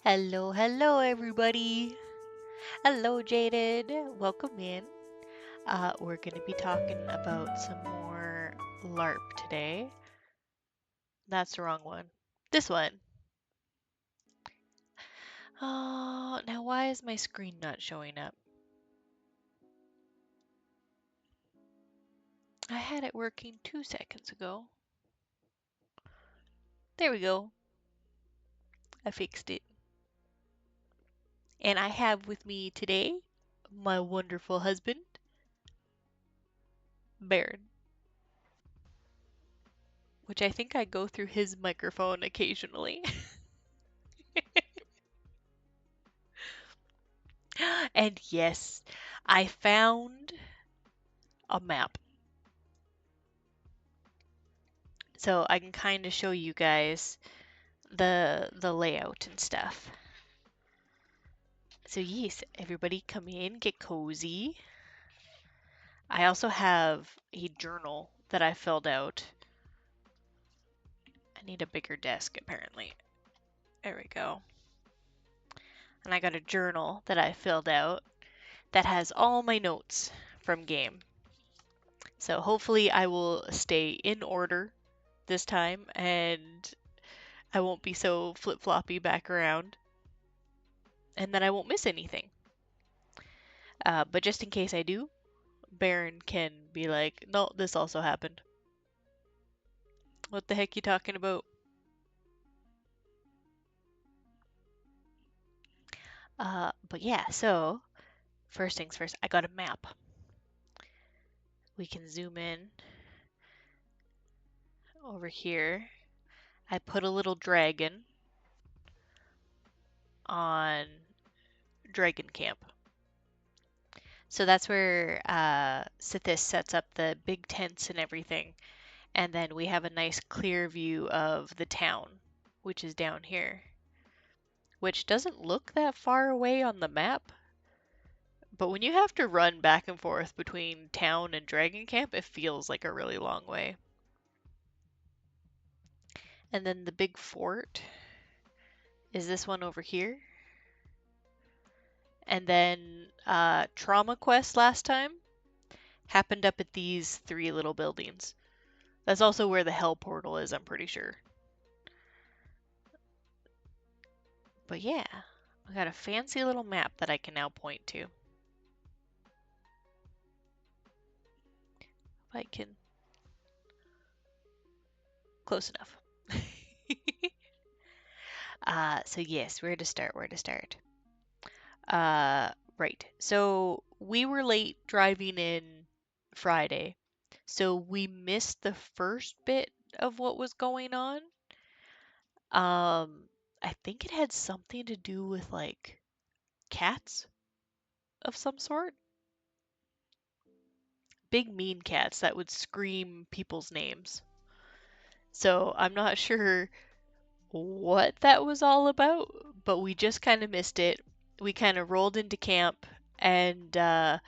Hello, hello, everybody. Hello, Jaded. Welcome in. We're going to be talking about some more LARP today. That's the wrong one. This one. Oh, now why is my screen not showing up? I had it working 2 seconds ago. There we go. I fixed it. And I have with me today my wonderful husband, Baron, which I think I go through his microphone occasionally. And yes, I found a map. So I can kind of show you guys the layout and stuff. So yes, everybody come in, get cozy. I also have a journal that I filled out. I need a bigger desk apparently. There we go. And I got a journal that I filled out that has all my notes from game. So hopefully I will stay in order this time and I won't be so flip-floppy back around. And then I won't miss anything. But just in case I do, Baron can be like, no, this also happened. What the heck you talking about? But yeah, so first things first, I got a map. We can zoom in over here. I put a little dragon on Dragon Camp. So that's where Sithis sets up the big tents and everything. And then we have a nice clear view of the town, which is down here. Which doesn't look that far away on the map. But when you have to run back and forth between town and Dragon Camp, it feels like a really long way. And then the big fort is this one over here. And then Trauma Quest last time happened up at these 3 little buildings. That's also where the Hell Portal is, I'm pretty sure. But yeah, I got a fancy little map that I can now point to. If I can... Close enough. So yes, where to start? Right. So we were late driving in Friday. So we missed the first bit of what was going on. I think it had something to do with like cats of some sort. Big mean cats that would scream people's names. So I'm not sure what that was all about, but we just kind of missed it. We kind of rolled into camp, and I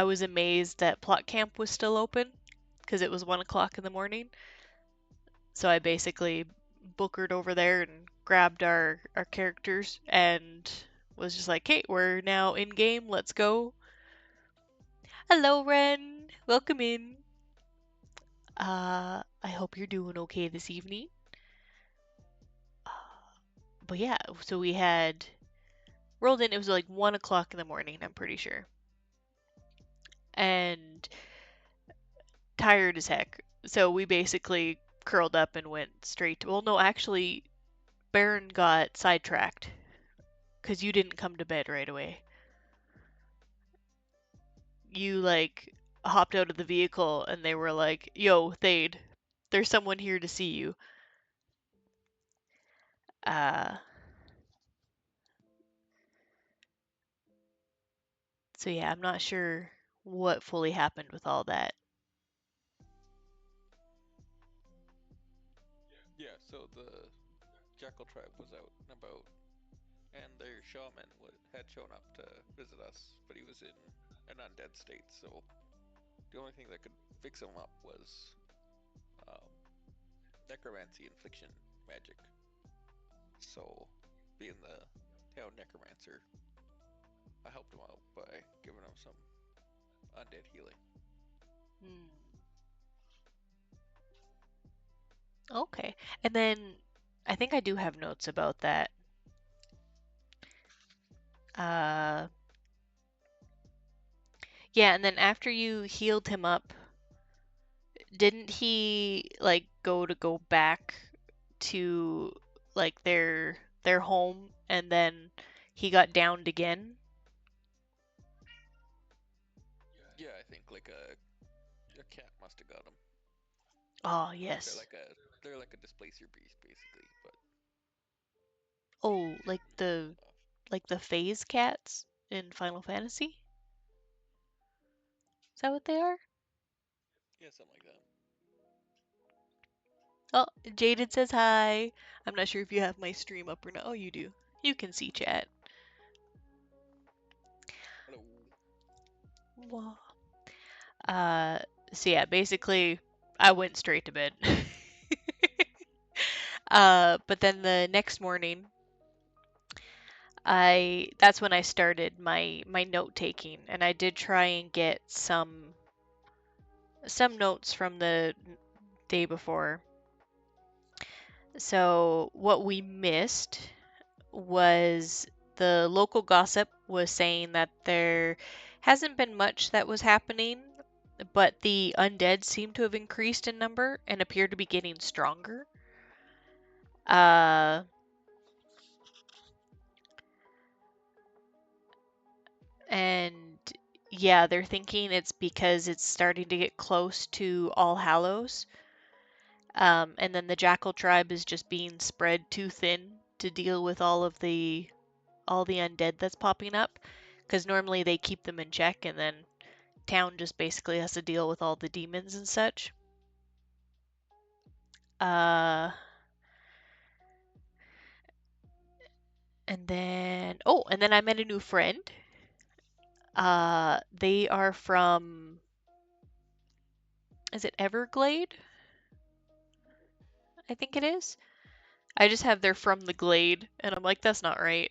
was amazed that plot camp was still open because it was 1 o'clock in the morning. So I basically bookered over there and grabbed our characters and was just like, hey, we're now in game, let's go. Hello, Ren. Welcome in. I hope you're doing okay this evening. But yeah, so we had rolled in, it was like 1 o'clock in the morning, I'm pretty sure. And tired as heck. So we basically curled up and went straight to, well, no, actually, Baron got sidetracked because you didn't come to bed right away. You, like, hopped out of the vehicle and they were like, yo, Thade, there's someone here to see you. Uh, So yeah, I'm not sure what fully happened with all that. Yeah, so the Jackal tribe was out and about, and their shaman had shown up to visit us, but he was in an undead state, so the only thing that could fix him up was um, necromancy infliction magic. So, being the town necromancer, I helped him out by giving him some undead healing. Hmm. Okay. And then I think I do have notes about that. Uh, yeah, and then after you healed him up, didn't he like go back to like their home and then he got downed again? Yeah, I think like a cat must have got him. Oh, They're yes. like a they're like a displacer beast basically, but Oh, shoot people and stuff. like the phase cats in Final Fantasy? Is that what they are? Yeah, something like that. Oh, Jaden says hi. I'm not sure if you have my stream up or not. Oh, you do. You can see chat. Hello. Wah. Uh, so yeah, basically, I went straight to bed. But then the next morning, that's when I started my note taking, and I did try and get some notes from the day before. So what we missed was the local gossip was saying that there hasn't been much that was happening, but the undead seem to have increased in number and appear to be getting stronger. Uh, and yeah, they're thinking it's because it's starting to get close to All Hallows. And then the Jackal tribe is just being spread too thin to deal with all the undead that's popping up. Because normally they keep them in check, and then town just basically has to deal with all the demons and such. Uh, and then I met a new friend. They are from, is it Everglade? I think it is. I just have they're from the Glade, and I'm like, that's not right.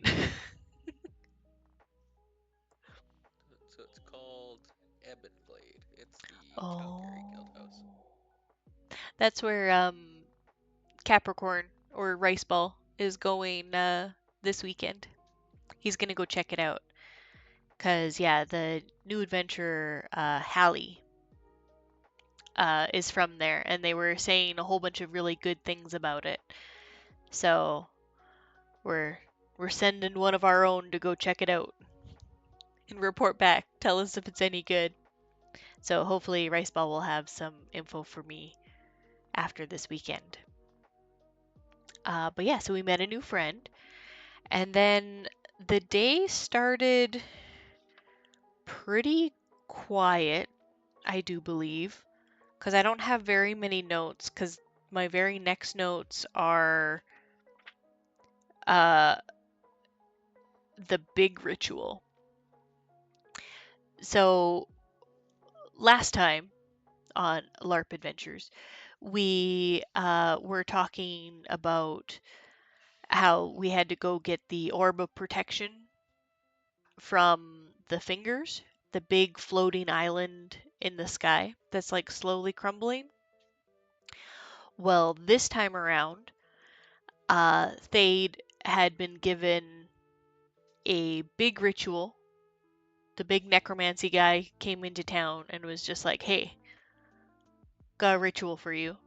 So it's called Ebonglade. It's the Calgary Oh, Guildhouse. that's where Capricorn or Rice Ball is going this weekend. He's gonna go check it out. Cause yeah, the new adventurer Hallie is from there, and they were saying a whole bunch of really good things about it. So we're we're sending one of our own to go check it out and report back. Tell us if it's any good. So hopefully Riceball will have some info for me after this weekend. But yeah, so we met a new friend, and then the day started pretty quiet, I do believe, because I don't have very many notes. Because my very next notes are uh, the big ritual. So last time on LARP Adventures, we were talking about how we had to go get the orb of protection from the fingers, the big floating island in the sky that's like slowly crumbling. Well, this time around, Thade had been given a big ritual. The big necromancy guy came into town and was just like, hey, got a ritual for you.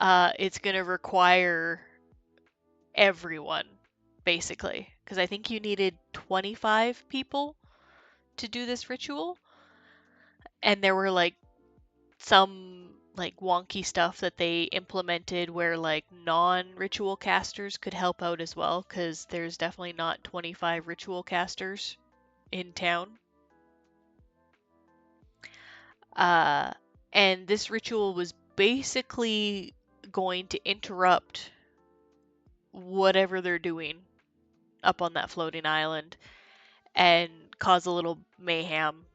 It's going to require everyone, basically. Because I think you needed 25 people to do this ritual. And there were like some like wonky stuff that they implemented where like non-ritual casters could help out as well because there's definitely not 25 ritual casters in town. Uh, and this ritual was basically going to interrupt whatever they're doing up on that floating island and cause a little mayhem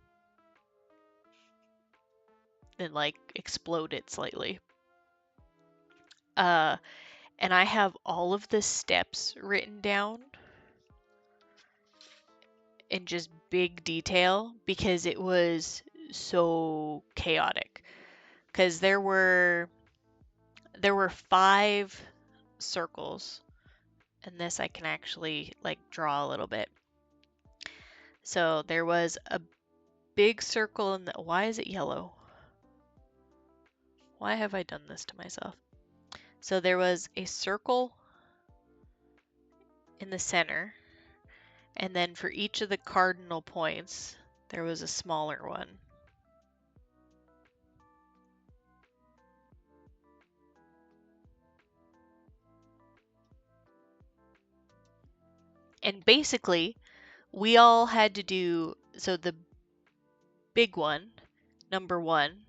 and like explode it slightly. Uh, and I have all of the steps written down in just big detail because it was so chaotic. Because there were 5 circles, and this I can actually like draw a little bit. So there was a big circle in the, why is it yellow? Why have I done this to myself? So there was a circle in the center, and then for each of the cardinal points, there was a smaller one. And basically, we all had to do, so the big one, number 1,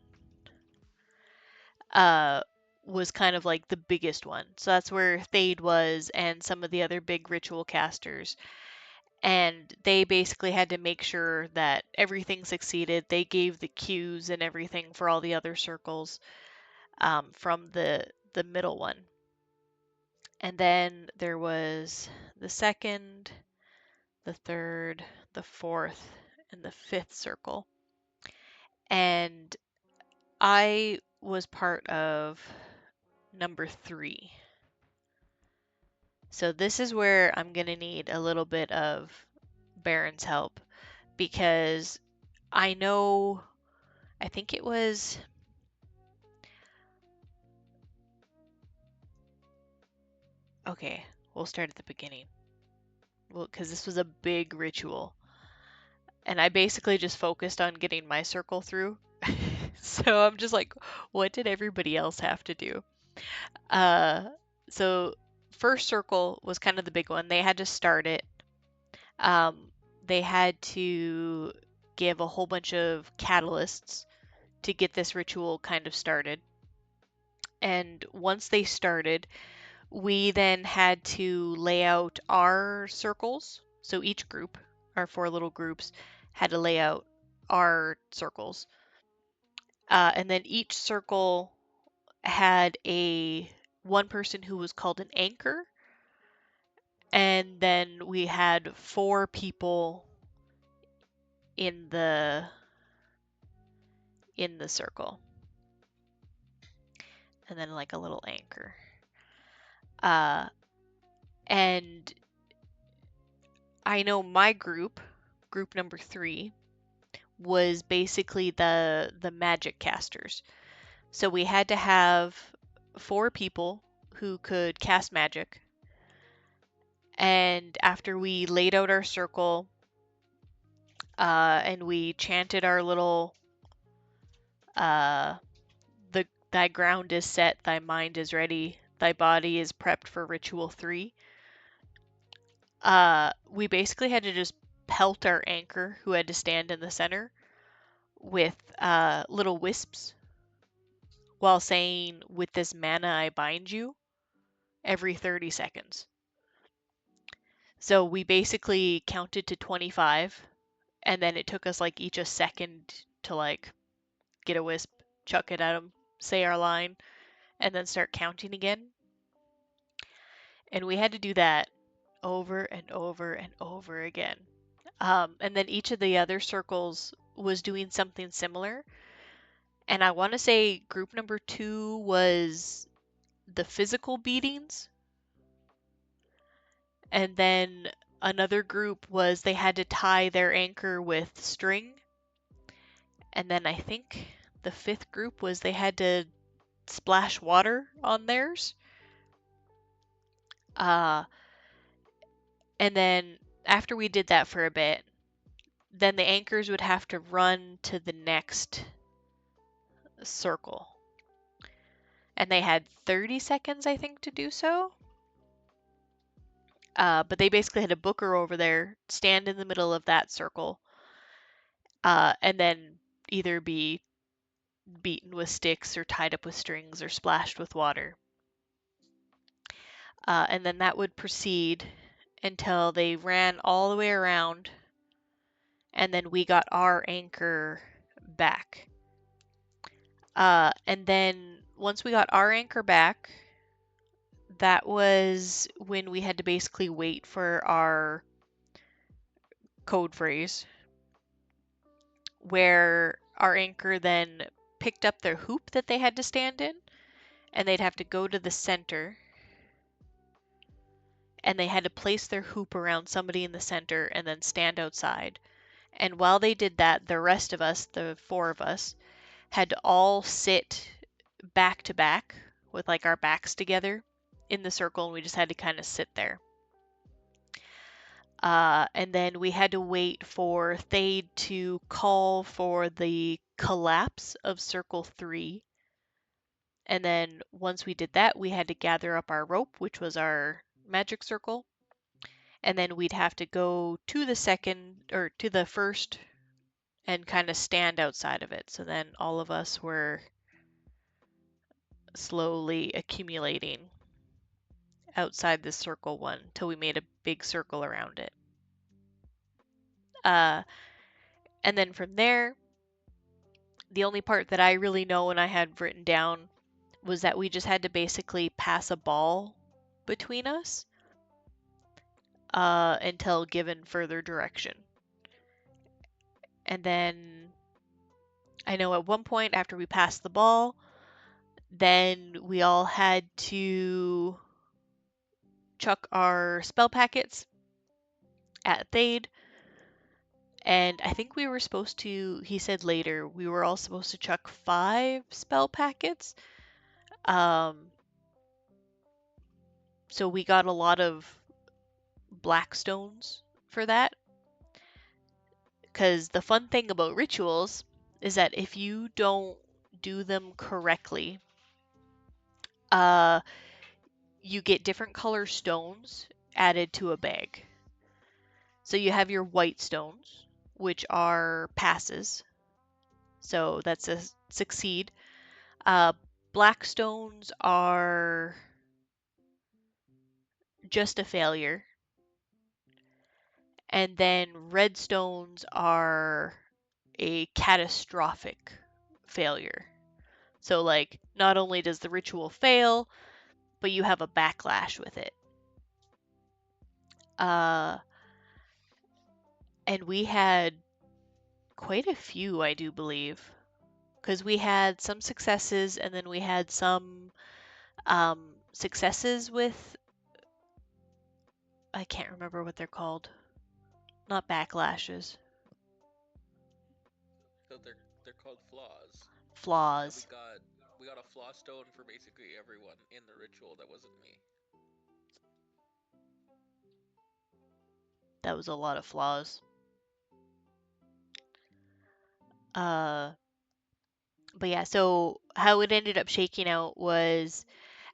uh, was kind of like the biggest one. So that's where Thade was and some of the other big ritual casters. And they basically had to make sure that everything succeeded. They gave the cues and everything for all the other circles from the middle one. And then there was the second, the third, the fourth, and the fifth circle. And I was part of number 3. So this is where I'm going to need a little bit of Baron's help because I know, I think it was, okay, we'll start at the beginning. Well, because this was a big ritual. And I basically just focused on getting my circle through. So I'm just like, what did everybody else have to do? Uh, so first circle was kind of the big one. They had to start it. Um, they had to give a whole bunch of catalysts to get this ritual kind of started. And once they started, we then had to lay out our circles. So each group, our 4 little groups, had to lay out our circles. And then each circle had a one person who was called an anchor, and then we had 4 people in the circle, and then like a little anchor. Uh, and I know my group number 3, was basically the magic casters. So we had to have 4 people who could cast magic. And after we laid out our circle, and we chanted our little, uh, thy ground is set, thy mind is ready, thy body is prepped for ritual 3. We basically had to just pelt our anchor, who had to stand in the center, with little wisps while saying, "With this mana I bind you," every 30 seconds. So we basically counted to 25, and then it took us like each a second to like get a wisp, chuck it at them, say our line, and then start counting again. And we had to do that over and over and over again. And then each of the other circles was doing something similar. And I want to say group number 2 was the physical beatings. And then another group was they had to tie their anchor with string. And then I think the 5th group was they had to splash water on theirs. Uh, and then after we did that for a bit, then the anchors would have to run to the next circle. And they had 30 seconds, I think, to do so. But they basically had a booker over there, stand in the middle of that circle, and then either be beaten with sticks or tied up with strings or splashed with water. And then that would proceed until they ran all the way around, and then we got our anchor back. And then once we got our anchor back, that was when we had to basically wait for our code phrase, where our anchor then picked up their hoop that they had to stand in, and they'd have to go to the center, and they had to place their hoop around somebody in the center and then stand outside. And while they did that, the rest of us, the four of us, had to all sit back to back with like our backs together in the circle, and we just had to kind of sit there. And then we had to wait for Thade to call for the collapse of Circle 3. And then once we did that, we had to gather up our rope, which was our magic circle. And then we'd have to go to the second, or to the first, and kind of stand outside of it. So then all of us were slowly accumulating outside this circle one till we made a big circle around it. Uh, and then from there, the only part that I really know and I had written down was that we just had to basically pass a ball between us until given further direction. And then I know at one point after we passed the ball, then we all had to chuck our spell packets at Thade. And I think we were supposed to, he said later, we were all supposed to chuck 5 spell packets. So we got a lot of black stones for that. Because the fun thing about rituals is that if you don't do them correctly, uh, you get different color stones added to a bag. So you have your white stones, which are passes. So that's a succeed. Uh, Black stones are just a failure. And then red stones are a catastrophic failure. So, like, not only does the ritual fail, but you have a backlash with it. Uh, and we had quite a few, I do believe, because we had some successes and then we had some successes with, I can't remember what they're called. Not backlashes. So they're called flaws. And Flaws. we got a flaw stone for basically everyone in the ritual that wasn't me. That was a lot of flaws. Uh, but yeah, so how it ended up shaking out was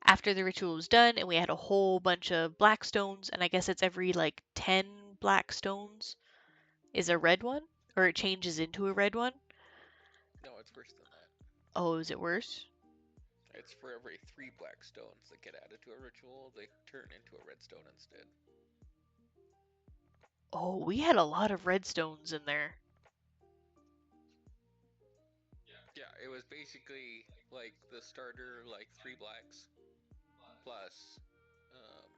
after the ritual was done and we had a whole bunch of black stones, and I guess it's every like 10 black stones is a red one, or it changes into a red one. No, it's worse than that. Oh, is it worse? It's for every 3 black stones that get added to a ritual, they turn into a red stone instead. Oh, we had a lot of red stones in there. Yeah, it was basically like the starter, like 3 blacks plus, um,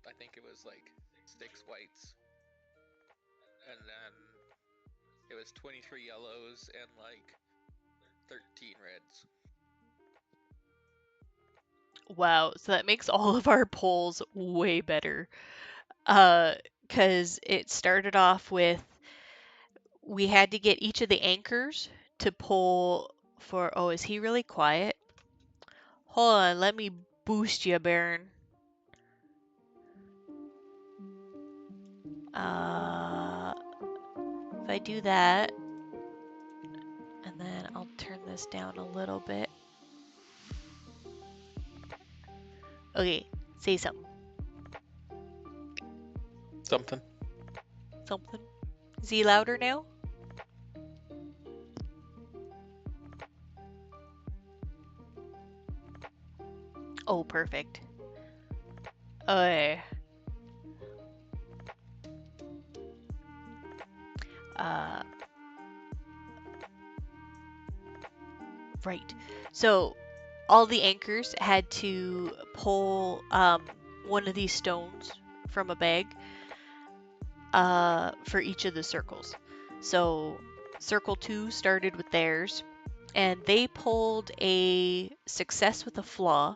I think it was like 6 whites, and then it was 23 yellows and like 13 reds. Wow, so that makes all of our polls way better. Because it started off with we had to get each of the anchors to pull for. Oh, is he really quiet? Hold on, let me boost you, Baron. If I do that, and then I'll turn this down a little bit. Okay, Say something. Something. Something. Is he louder now? Oh, perfect. Uh, uh, right. So all the anchors had to pull one of these stones from a bag for each of the circles. So circle 2 started with theirs, and they pulled a success with a flaw,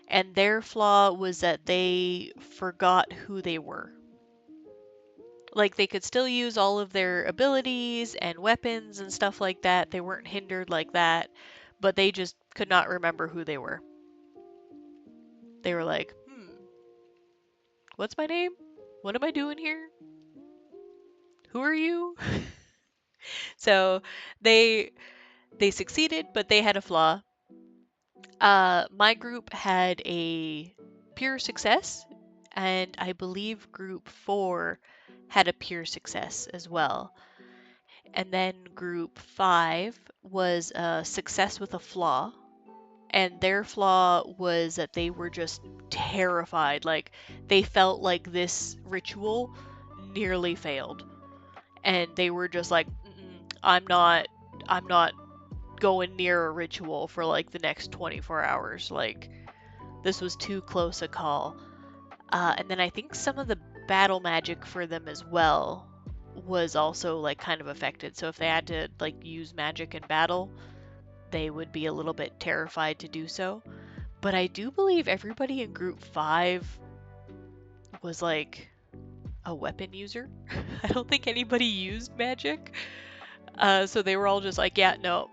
and their flaw was that they forgot who they were. Like, they could still use all of their abilities and weapons and stuff like that. They weren't hindered like that, but they just could not remember who they were. They were like, what's my name? What am I doing here? Who are you? So they succeeded, but they had a flaw. My group had a pure success, and I believe group 4 had a pure success as well. And then group 5 was a success with a flaw, and their flaw was that they were just terrified. Like, they felt like this ritual nearly failed, and they were just like, I'm not going near a ritual for like the next 24 hours. Like, this was too close a call. And then I think some of the battle magic for them as well was also like kind of affected. So if they had to like use magic in battle, they would be a little bit terrified to do so. But I do believe everybody in group 5 was like a weapon user. I don't think anybody used magic. So they were all just like, yeah, no,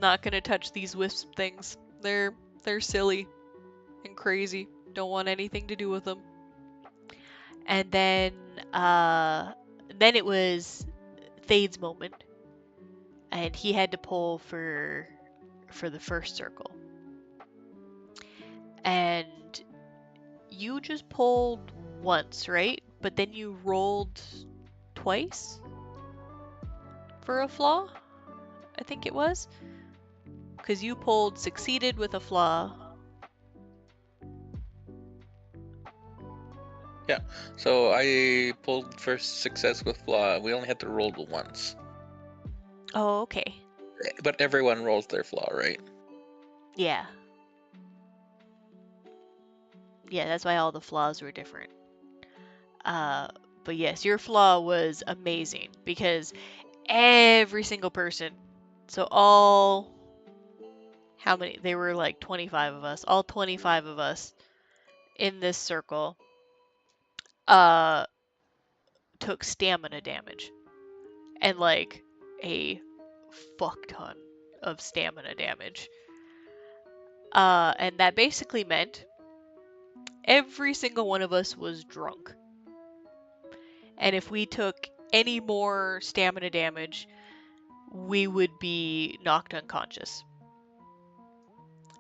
not gonna touch these wisp things. They're silly and crazy. Don't want anything to do with them. And then it was Thade's moment, and he had to pull for the first circle. And you just pulled once, right? But then you rolled twice for a flaw, I think it was. Because you pulled succeeded with a flaw. Yeah. So I pulled first success with flaw. We only had to roll once. Oh, okay. But everyone rolls their flaw, right? Yeah. Yeah, that's why all the flaws were different. But yes, your flaw was amazing because every single person, so all, how many? They were like 25 of us, all 25 of us in this circle, uh, took stamina damage. And like a fuck ton of stamina damage. And that basically meant every single one of us was drunk. And if we took any more stamina damage, we would be knocked unconscious.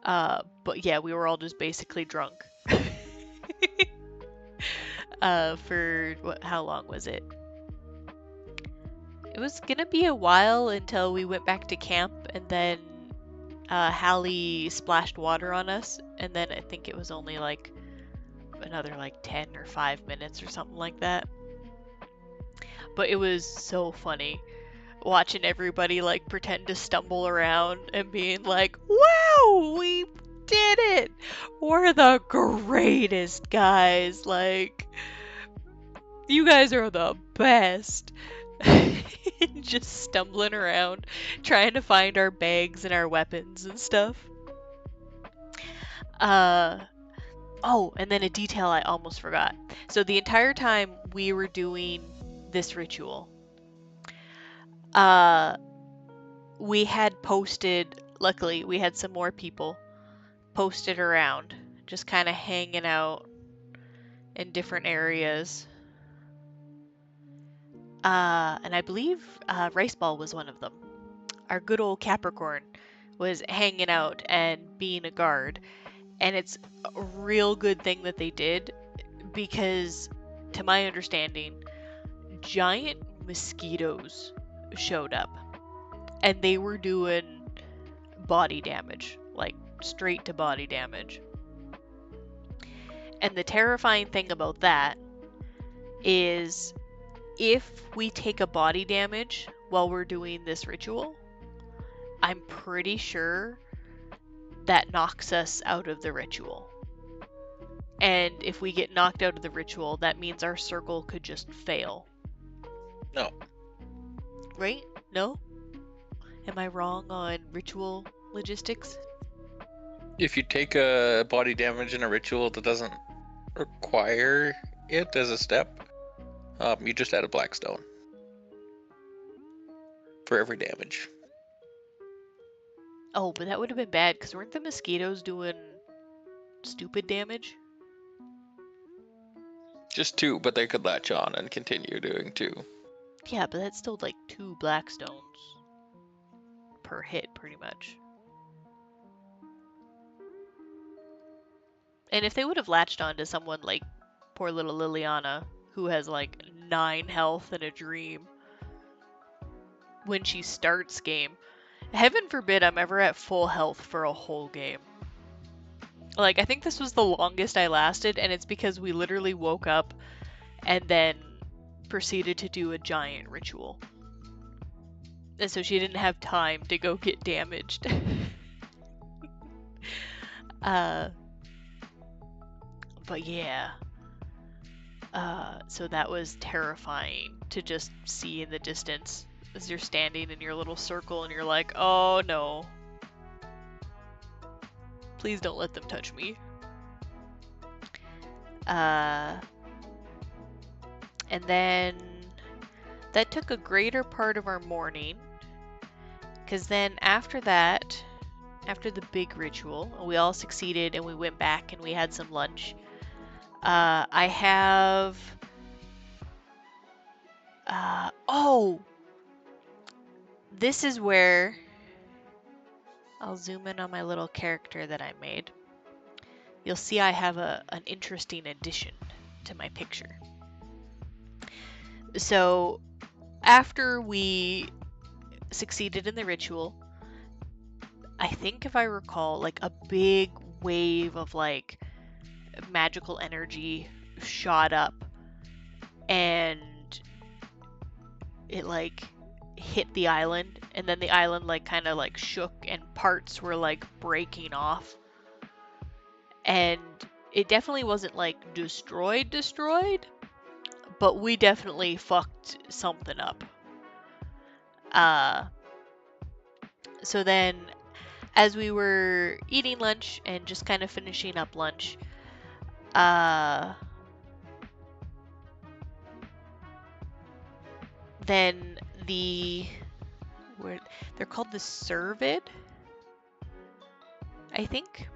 But yeah, we were all just basically drunk. For how long was it? It was gonna be a while until we went back to camp, and then Hallie splashed water on us, and then I think it was only like another like 10 or 5 minutes or something like that. But it was so funny watching everybody like pretend to stumble around and being like, wow, we did it! We're the greatest guys! Like, you guys are the best! Just stumbling around, trying to find our bags and our weapons and stuff. Oh, and then a detail I almost forgot. So the entire time we were doing this ritual, uh, we had posted, luckily, we had some more people posted around, just kind of hanging out in different areas. And I believe Riceball was one of them. Our good old Capricorn was hanging out and being a guard. And it's a real good thing that they did, because to my understanding, giant mosquitoes showed up and they were doing body damage, like straight to body damage. And the terrifying thing about that is if we take a body damage while we're doing this ritual, I'm pretty sure that knocks us out of the ritual. And if we get knocked out of the ritual, that means our circle could just fail. No. Right? No? Am I wrong on ritual logistics? If you take a body damage in a ritual that doesn't require it as a step, you just add a black stone for every damage. Oh, but that would have been bad, because weren't the mosquitoes doing stupid damage? Just 2, but they could latch on and continue doing 2. Yeah, but that's still like 2 black stones per hit, pretty much. And if they would have latched on to someone like poor little Lilliana, who has like 9 health and a dream when she starts game, heaven forbid I'm ever at full health for a whole game. Like, I think this was the longest I lasted, and it's because we literally woke up and then proceeded to do a giant ritual. And so she didn't have time to go get damaged. But yeah. So that was terrifying to just see in the distance as you're standing in your little circle and you're like, oh no. Please don't let them touch me. And then that took a greater part of our morning, because then after that, after the big ritual, we all succeeded and we went back and we had some lunch. I have... oh! This is where... I'll zoom in on my little character that I made. You'll see I have an interesting addition to my picture. So, after we succeeded in the ritual, I think if I recall, like a big wave of like magical energy shot up and it like hit the island, and then the island like kind of like shook and parts were like breaking off, and it definitely wasn't like destroyed, but we definitely fucked something up. So then as we were eating lunch and just kind of finishing up lunch, then they're called the Servid, I think.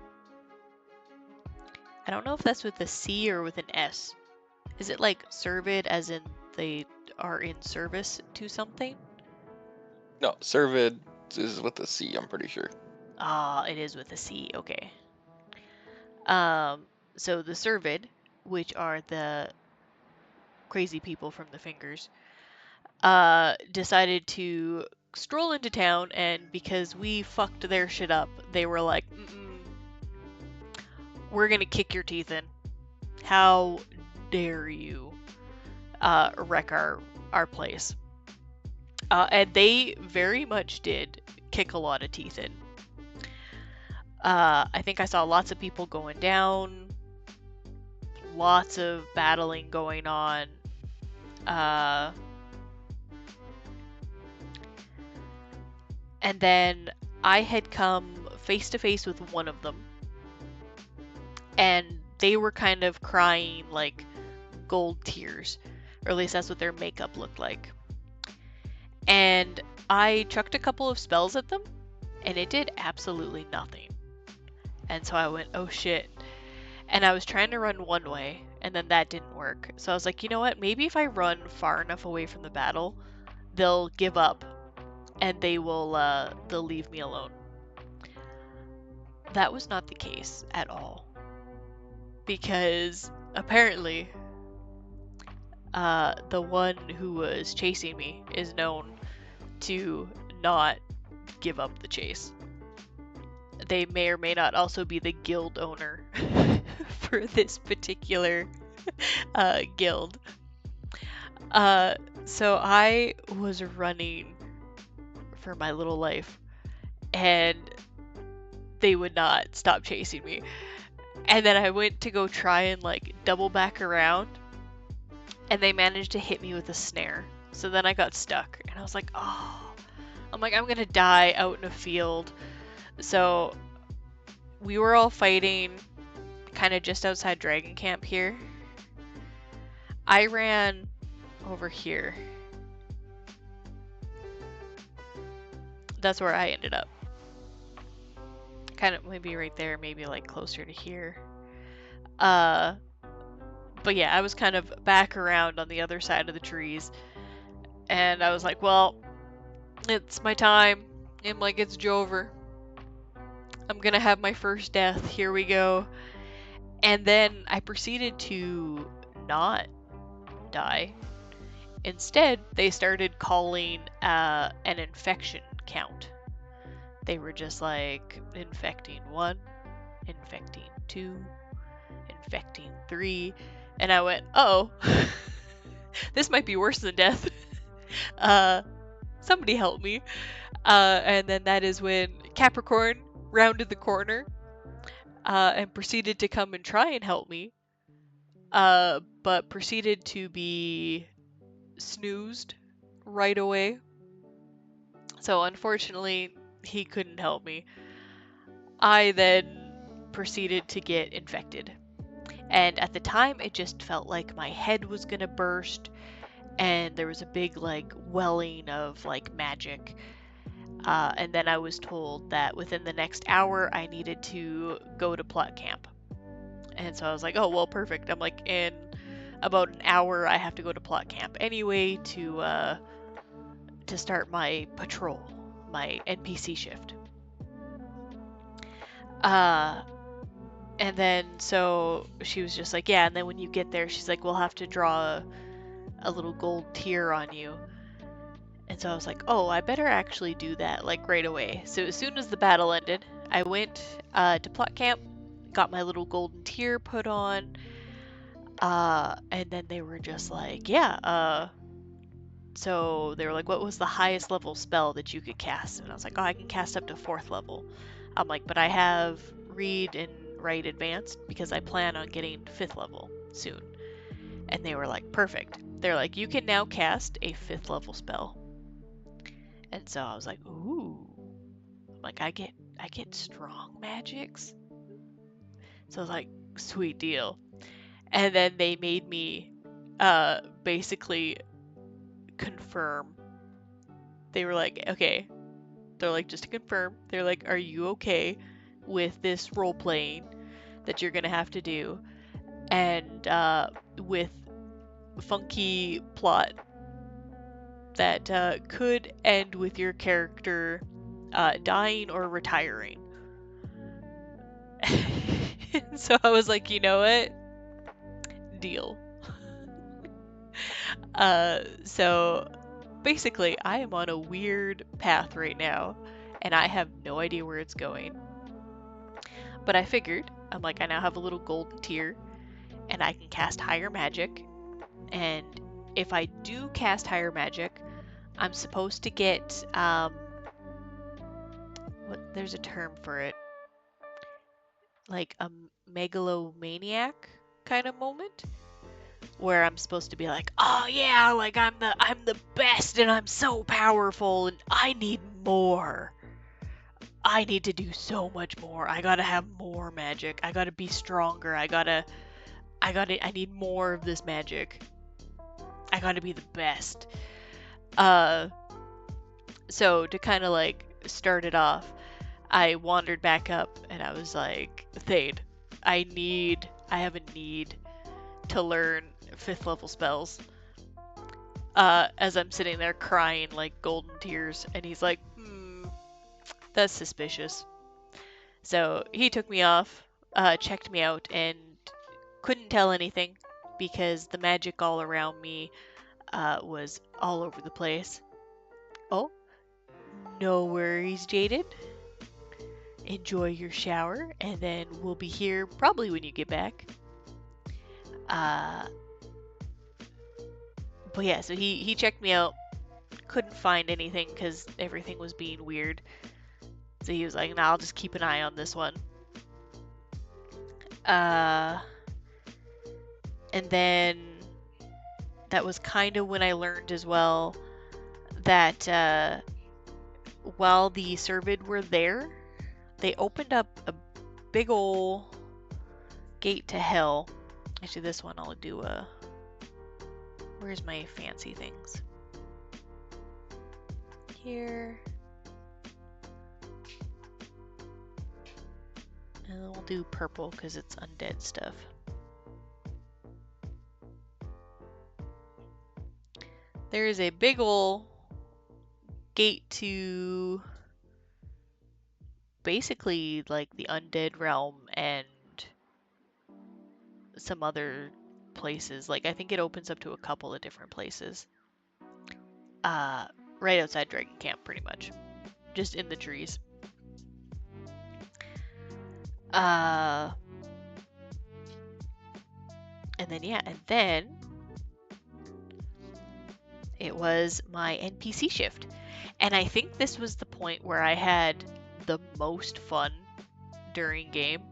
I don't know if that's with a C or with an S. Is it like Servid as in they are in service to something? No, Servid is with a C, I'm pretty sure. Ah, it is with a C. Okay. So the Servid, which are the crazy people from the fingers, decided to stroll into town, and because we fucked their shit up, they were like, we're gonna kick your teeth in. How dare you wreck our place? And they very much did kick a lot of teeth in. I think I saw lots of people going down, lots of battling going on. And then I had come face to face with one of them, and they were kind of crying like gold tears, or at least that's what their makeup looked like. And I chucked a couple of spells at them, and it did absolutely nothing. And so I went, oh shit. And I was trying to run one way, and then that didn't work. So I was like, you know what? Maybe if I run far enough away from the battle, they'll give up, and they'll leave me alone. that was not the case at all. Because apparently, the one who was chasing me is known to not give up the chase. They may or may not also be the guild owner for this particular guild. So I was running for my little life, and they would not stop chasing me. And then I went to go try and like double back around, and they managed to hit me with a snare. So then I got stuck, and I was like, oh, I'm like, I'm gonna die out in a field. So we were all fighting kind of just outside Dragon Camp here. I ran over here. That's where I ended up. Kind of maybe right there, maybe like closer to here. But yeah, I was kind of back around on the other side of the trees. And I was like, well, it's my time. I'm like, it's Jover. I'm gonna have my first death. Here we go. And then I proceeded to not die. Instead, they started calling an infection count. They were just like infecting 1, infecting 2, infecting 3, and I went, oh, this might be worse than death. Somebody help me. And then that is when Capricorn rounded the corner and proceeded to come and try and help me, but proceeded to be snoozed right away. So unfortunately, he couldn't help me. I then proceeded to get infected. And at the time, it just felt like my head was gonna burst, and there was a big, like, welling of, like, magic. And then I was told that within the next hour, I needed to go to plot camp. And so I was like, oh, well, perfect. I'm like, in about an hour, I have to go to plot camp anyway to start my patrol, my NPC shift. And then so she was just like, yeah, and then when you get there, she's like, we'll have to draw a little gold tier on you. And so I was like, oh, I better actually do that, like, right away. So as soon as the battle ended, I went to plot camp, got my little golden tier put on, and then they were just like, yeah, so they were like, what was the highest level spell that you could cast? And I was like, oh, I can cast up to 4th level. I'm like, but I have read and write advanced because I plan on getting 5th level soon. And they were like, perfect. They're like, you can now cast a 5th level spell. And so I was like, ooh. Like, I get strong magics. So I was like, sweet deal. And then they made me basically confirm. They were like, okay. They're like, just to confirm, they're like, are you okay with this role playing that you're gonna have to do? And with funky plot that could end with your character dying or retiring. So I was like, you know what? Deal. So basically, I am on a weird path right now, and I have no idea where it's going. But I figured, I'm like, I now have a little golden tier, and I can cast higher magic. And if I do cast higher magic, I'm supposed to get there's a term for it, like a megalomaniac kind of moment, where I'm supposed to be like, oh yeah, like I'm the best and I'm so powerful and I need more. I need to do so much more. I gotta have more magic. I gotta be stronger. I need more of this magic. I gotta be the best. So to kind of like start it off, I wandered back up and I was like, Thade, I have a need to learn 5th level spells. As I'm sitting there crying like golden tears, and he's like, that's suspicious. So he took me off, checked me out, and couldn't tell anything because the magic all around me was all over the place. Oh, no worries, Jaden. Enjoy your shower, and then we'll be here probably when you get back. Uh, but yeah, so he checked me out, couldn't find anything because everything was being weird. So he was like, "Nah, I'll just keep an eye on this one." Uh, and then that was kind of when I learned as well that while the Servid were there, they opened up a big ol' gate to hell. Actually, this one I'll do a. Where's my fancy things? Here. And then we'll do purple because it's undead stuff. There is a big ol' gate to basically like the undead realm and some other places. Like I think it opens up to a couple of different places. Uh, right outside Dragon Camp, pretty much, just in the trees. Uh, and then yeah, and then it was my NPC shift, and I think this was the point where I had the most fun during game.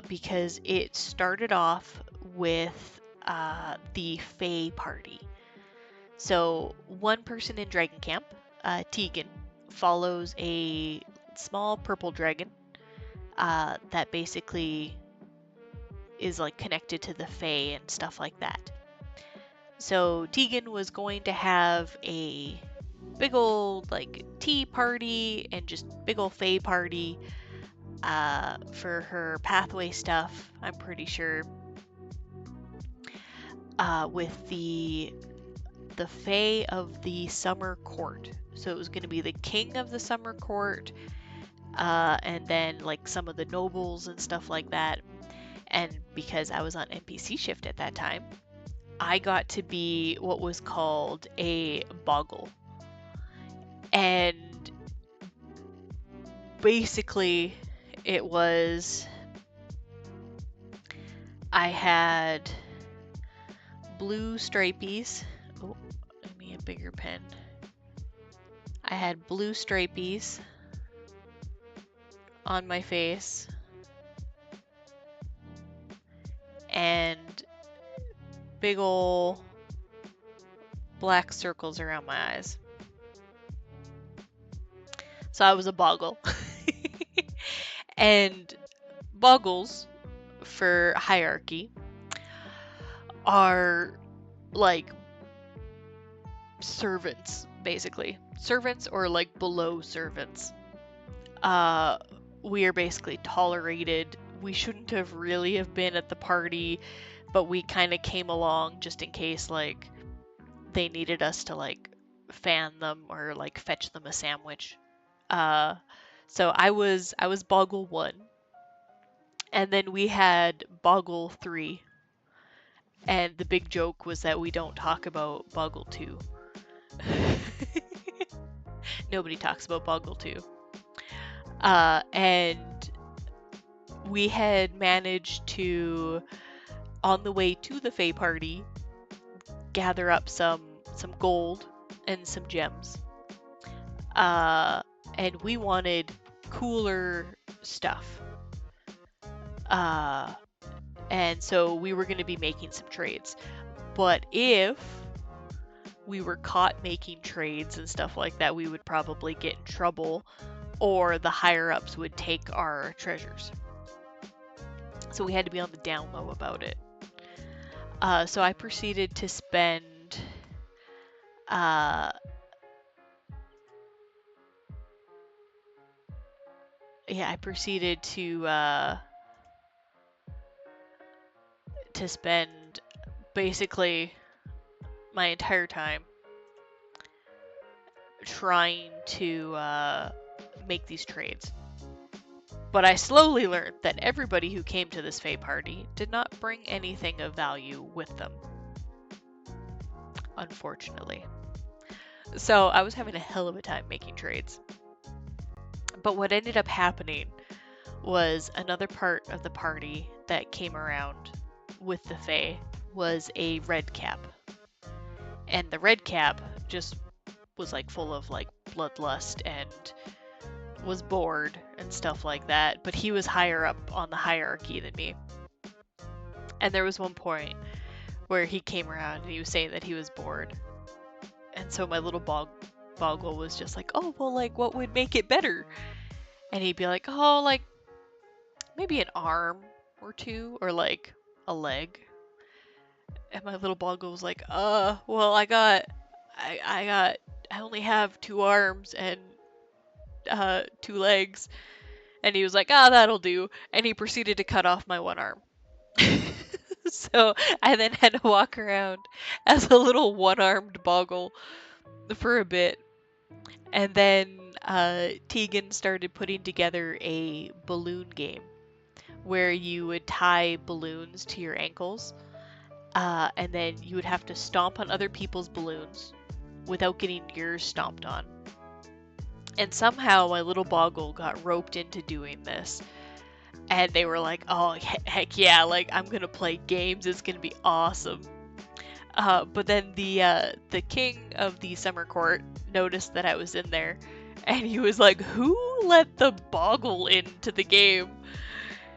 Because it started off with the Fae party. So one person in Dragon Camp, Tegan, follows a small purple dragon that basically is like connected to the Fae and stuff like that. So Tegan was going to have a big old like tea party and just big old Fae party for her pathway stuff, I'm pretty sure. With the Fae of the Summer Court. So it was going to be the king of the Summer Court, and then like some of the nobles and stuff like that. And because I was on NPC shift at that time, I got to be what was called a boggle. And basically, it was I had blue stripies. Oh, give me a bigger pen. I had blue stripies on my face and big ol' black circles around my eyes. So I was a boggle. And boggles, for hierarchy, are like servants, basically. Servants or like below servants. Uh, we are basically tolerated. We shouldn't have really have been at the party, but we kind of came along just in case like they needed us to like fan them or like fetch them a sandwich. Uh, so I was Boggle 1, and then we had Boggle 3, and the big joke was that we don't talk about Boggle 2. Nobody talks about Boggle 2. And we had managed to, on the way to the Fae party, gather up some gold and some gems. And we wanted cooler stuff. And so we were going to be making some trades. But if we were caught making trades and stuff like that, we would probably get in trouble, or the higher ups would take our treasures. So we had to be on the down low about it. So I proceeded to spend I proceeded to spend basically my entire time trying to make these trades. But I slowly learned that everybody who came to this Fae party did not bring anything of value with them, unfortunately. So I was having a hell of a time making trades. But what ended up happening was another part of the party that came around with the Fae was a red cap. And the red cap just was like full of like bloodlust and was bored and stuff like that, but he was higher up on the hierarchy than me. And there was one point where he came around and he was saying that he was bored. And so my little boggle was just like, oh, well, like, what would make it better? And he'd be like, oh, like, maybe an arm or two, or like a leg. And my little boggle was like, well, I only have 2 arms and 2 legs. And he was like, that'll do. And he proceeded to cut off my one arm. So I then had to walk around as a little one-armed boggle for a bit. And then Tegan started putting together a balloon game where you would tie balloons to your ankles, and then you would have to stomp on other people's balloons without getting yours stomped on. And somehow my little boggle got roped into doing this. And they were like, oh, heck yeah, like, I'm gonna play games, it's gonna be awesome. But then the king of the summer court noticed that I was in there, and he was like, who let the boggle into the game?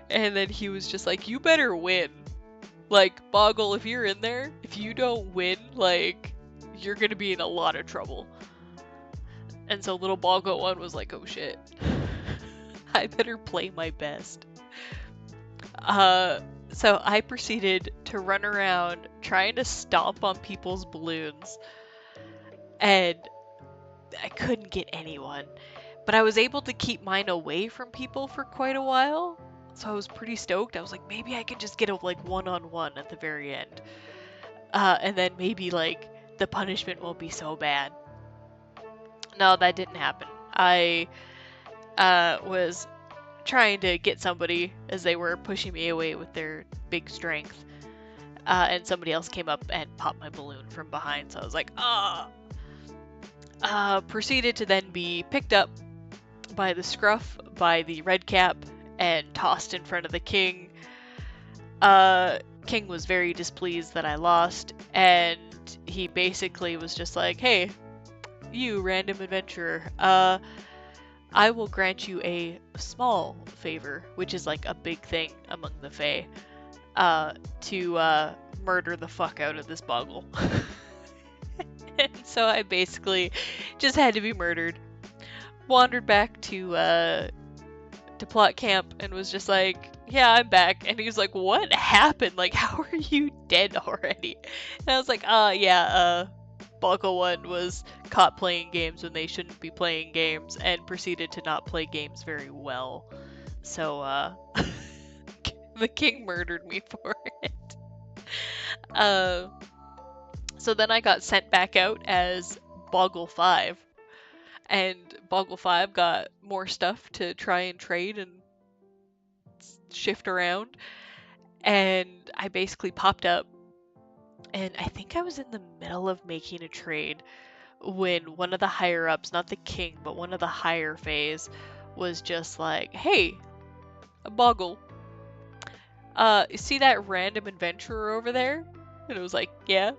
And then he was just like, you better win. Like, Boggle, if you're in there, if you don't win, like, you're gonna be in a lot of trouble. And so little Boggle 1 was like, oh shit. I better play my best. So I proceeded to run around trying to stomp on people's balloons, and I couldn't get anyone. But I was able to keep mine away from people for quite a while, so I was pretty stoked. I was like, maybe I can just get a like one-on-one at the very end, and then maybe like the punishment won't be so bad. No, that didn't happen. I was trying to get somebody as they were pushing me away with their big strength, and somebody else came up and popped my balloon from behind, so I was like, proceeded to then be picked up by the scruff by the red cap and tossed in front of the king. King was very displeased that I lost, and he basically was just like, hey, you random adventurer, I will grant you a small favor, which is like a big thing among the Fae, to murder the fuck out of this boggle. And so I basically just had to be murdered. Wandered back to plot camp and was just like, yeah, I'm back. And he was like, what happened? Like, how are you dead already? And I was like, Boggle 1 was caught playing games when they shouldn't be playing games and proceeded to not play games very well. So, the king murdered me for it. So then I got sent back out as Boggle 5. And Boggle 5 got more stuff to try and trade and shift around. And I basically popped up. And I think I was in the middle of making a trade when one of the higher ups, not the king, but one of the higher Faes, was just like, hey, a Boggle, you see that random adventurer over there? And it was like, yeah.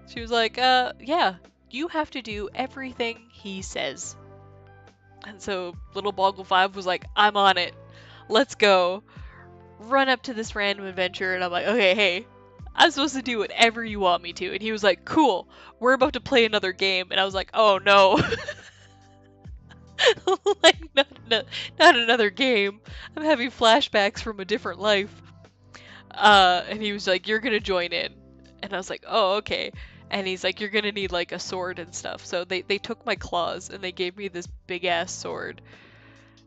She was like, yeah, you have to do everything he says. And so little Boggle 5 was like, I'm on it. Let's go. Run up to this random adventurer, and I'm like, okay, hey, I'm supposed to do whatever you want me to. And he was like, cool, we're about to play another game. And I was like, oh no. Like, not another game. I'm having flashbacks from a different life. And he was like, you're gonna join in. And I was like, oh, okay. And he's like, you're gonna need like a sword and stuff. So they took my claws and they gave me this big ass sword.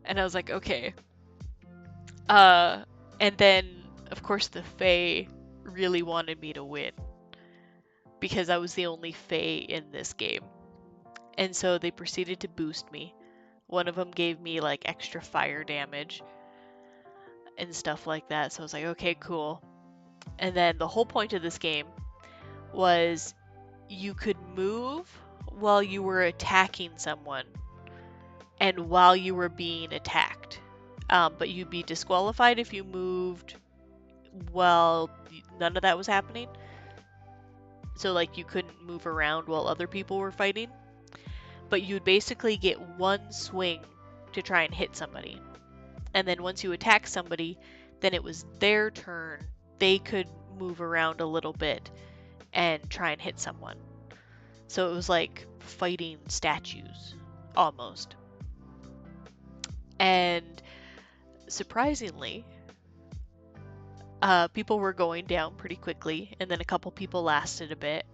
And I was like, okay. And then, of course, the Fae really wanted me to win because I was the only Fae in this game. And so they proceeded to boost me One of them gave me like extra fire damage and stuff like that. So I was like, okay, cool. And then the whole point of this game was you could move while you were attacking someone and while you were being attacked. But you'd be disqualified if you moved while none of that was happening. So, like, you couldn't move around while other people were fighting. But you'd basically get one swing to try and hit somebody. And then once you attack somebody, then it was their turn. They could move around a little bit and try and hit someone. So it was like fighting statues, almost. And surprisingly, people were going down pretty quickly, and then a couple people lasted a bit.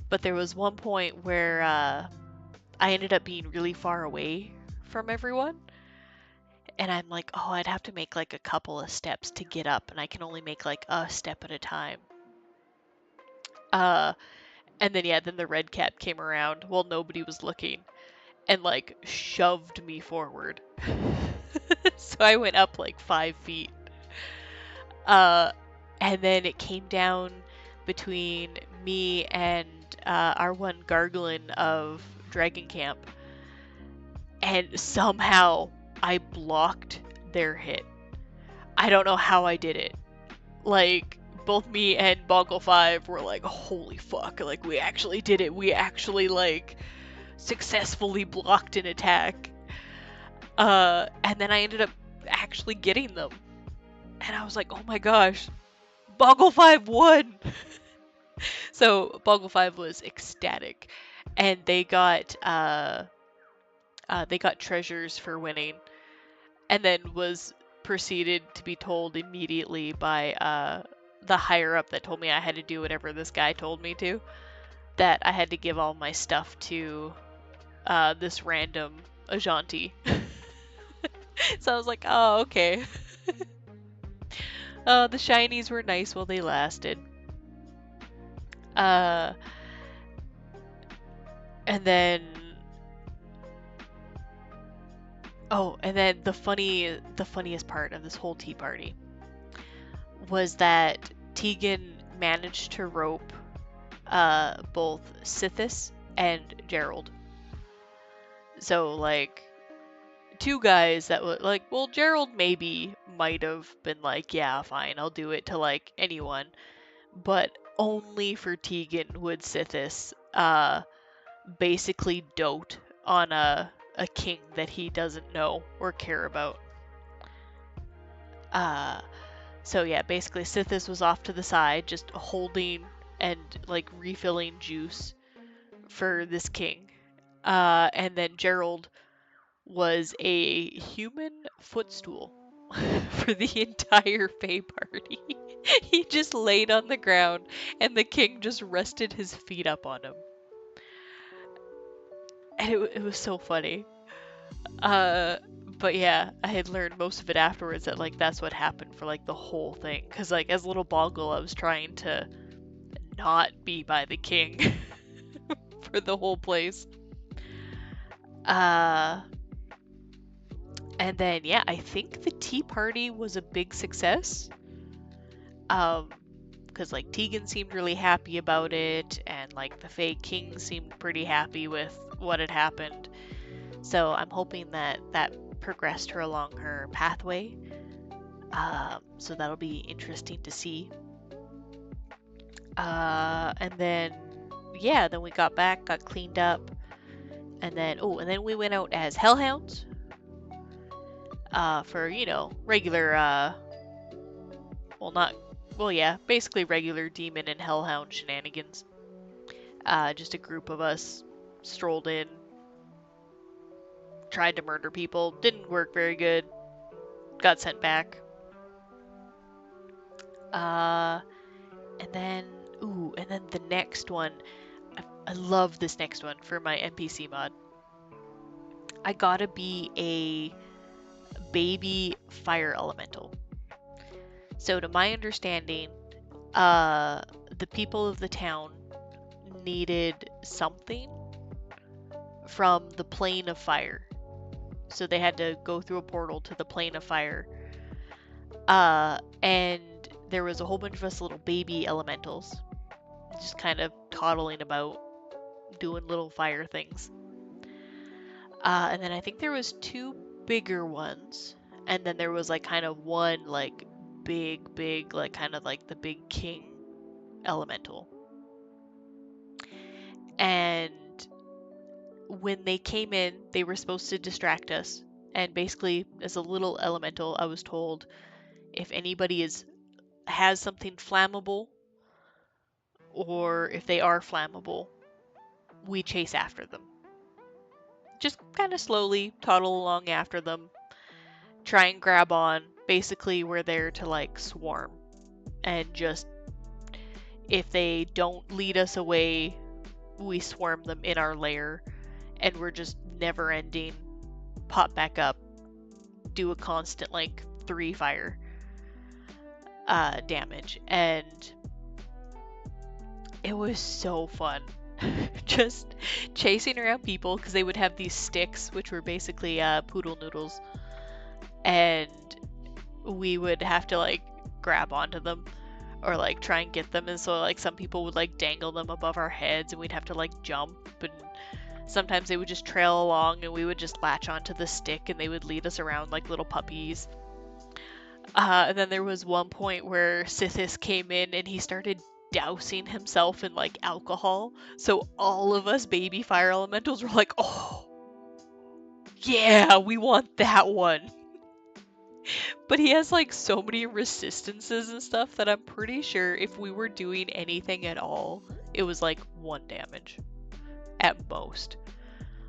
But there was one point where I ended up being really far away from everyone. And I'm like, oh, I'd have to make like a couple of steps to get up, and I can only make like a step at a time. Uh, and then yeah, then the red cap came around while nobody was looking, and like shoved me forward. So I went up like 5 feet. Uh, and then it came down between me and our one gargling of Dragon Camp, and somehow I blocked their hit. I don't know how I did it. Like, both me and Boggle5 were like, holy fuck, like, we actually did it. We actually, like, successfully blocked an attack. And then I ended up actually getting them. And I was like, oh my gosh, Boggle5 won! So, Boggle5 was ecstatic. And they got treasures for winning. And then was proceeded to be told immediately by the higher up that told me I had to do whatever this guy told me to, that I had to give all my stuff to this random Ajanti. So I was like, oh, okay. The shinies were nice while they lasted. And then the funniest part of this whole tea party was that Tegan managed to rope both Sithis and Gerald. So, like, two guys that were like, well, Gerald maybe might have been like, yeah, fine, I'll do it to, like, anyone. But only for Tegan would Sithis basically dote on a king that he doesn't know or care about. So yeah, basically Sithis was off to the side, just holding and, like, refilling juice for this king. And then Gerald was a human footstool for the entire Fae party. He just laid on the ground, and the king just rested his feet up on him. And it was so funny. But yeah, I had learned most of it afterwards that, like, that's what happened for, like, the whole thing. Because, like, as little Boggle, I was trying to not be by the king for the whole place. And then, yeah, I think the tea party was a big success. Because, like, Tegan seemed really happy about it, and, like, the Fae King seemed pretty happy with what had happened. So I'm hoping that that progressed her along her pathway. So that'll be interesting to see. And then, yeah, then we got back, got cleaned up, and then we went out as Hellhounds. For, you know, regular, basically regular demon and Hellhound shenanigans. Just a group of us strolled in, tried to murder people, didn't work very good, got sent back. And then the next one, I love this next one for my NPC mod. I gotta be a baby fire elemental. So to my understanding, the people of the town needed something from the plane of fire. so they had to go through a portal to the plane of fire. And there was a whole bunch of us little baby elementals, just kind of toddling about, doing little fire things. And then I think there was two bigger ones, and then there was like kind of one like big, like kind of like the big king elemental. And when they came in, they were supposed to distract us. And basically, as a little elemental, I was told if anybody has something flammable, or if they are flammable, we chase after them. Just kind of slowly toddle along after them, try and grab on. Basically, we're there to like swarm, and just if they don't lead us away, we swarm them in our lair, and we're just never ending. Pop back up, do a constant like 3 fire damage, and it was so fun. Just chasing around people, because they would have these sticks, which were basically poodle noodles, and we would have to like grab onto them or like try and get them. And so like some people would like dangle them above our heads, and we'd have to like jump, and sometimes they would just trail along and we would just latch onto the stick and they would lead us around like little puppies. And then there was one point where Sithis came in and he started dousing himself in like alcohol. So all of us baby fire elementals were like, oh, yeah, we want that one. But he has like so many resistances and stuff that I'm pretty sure if we were doing anything at all, it was like 1 damage at most.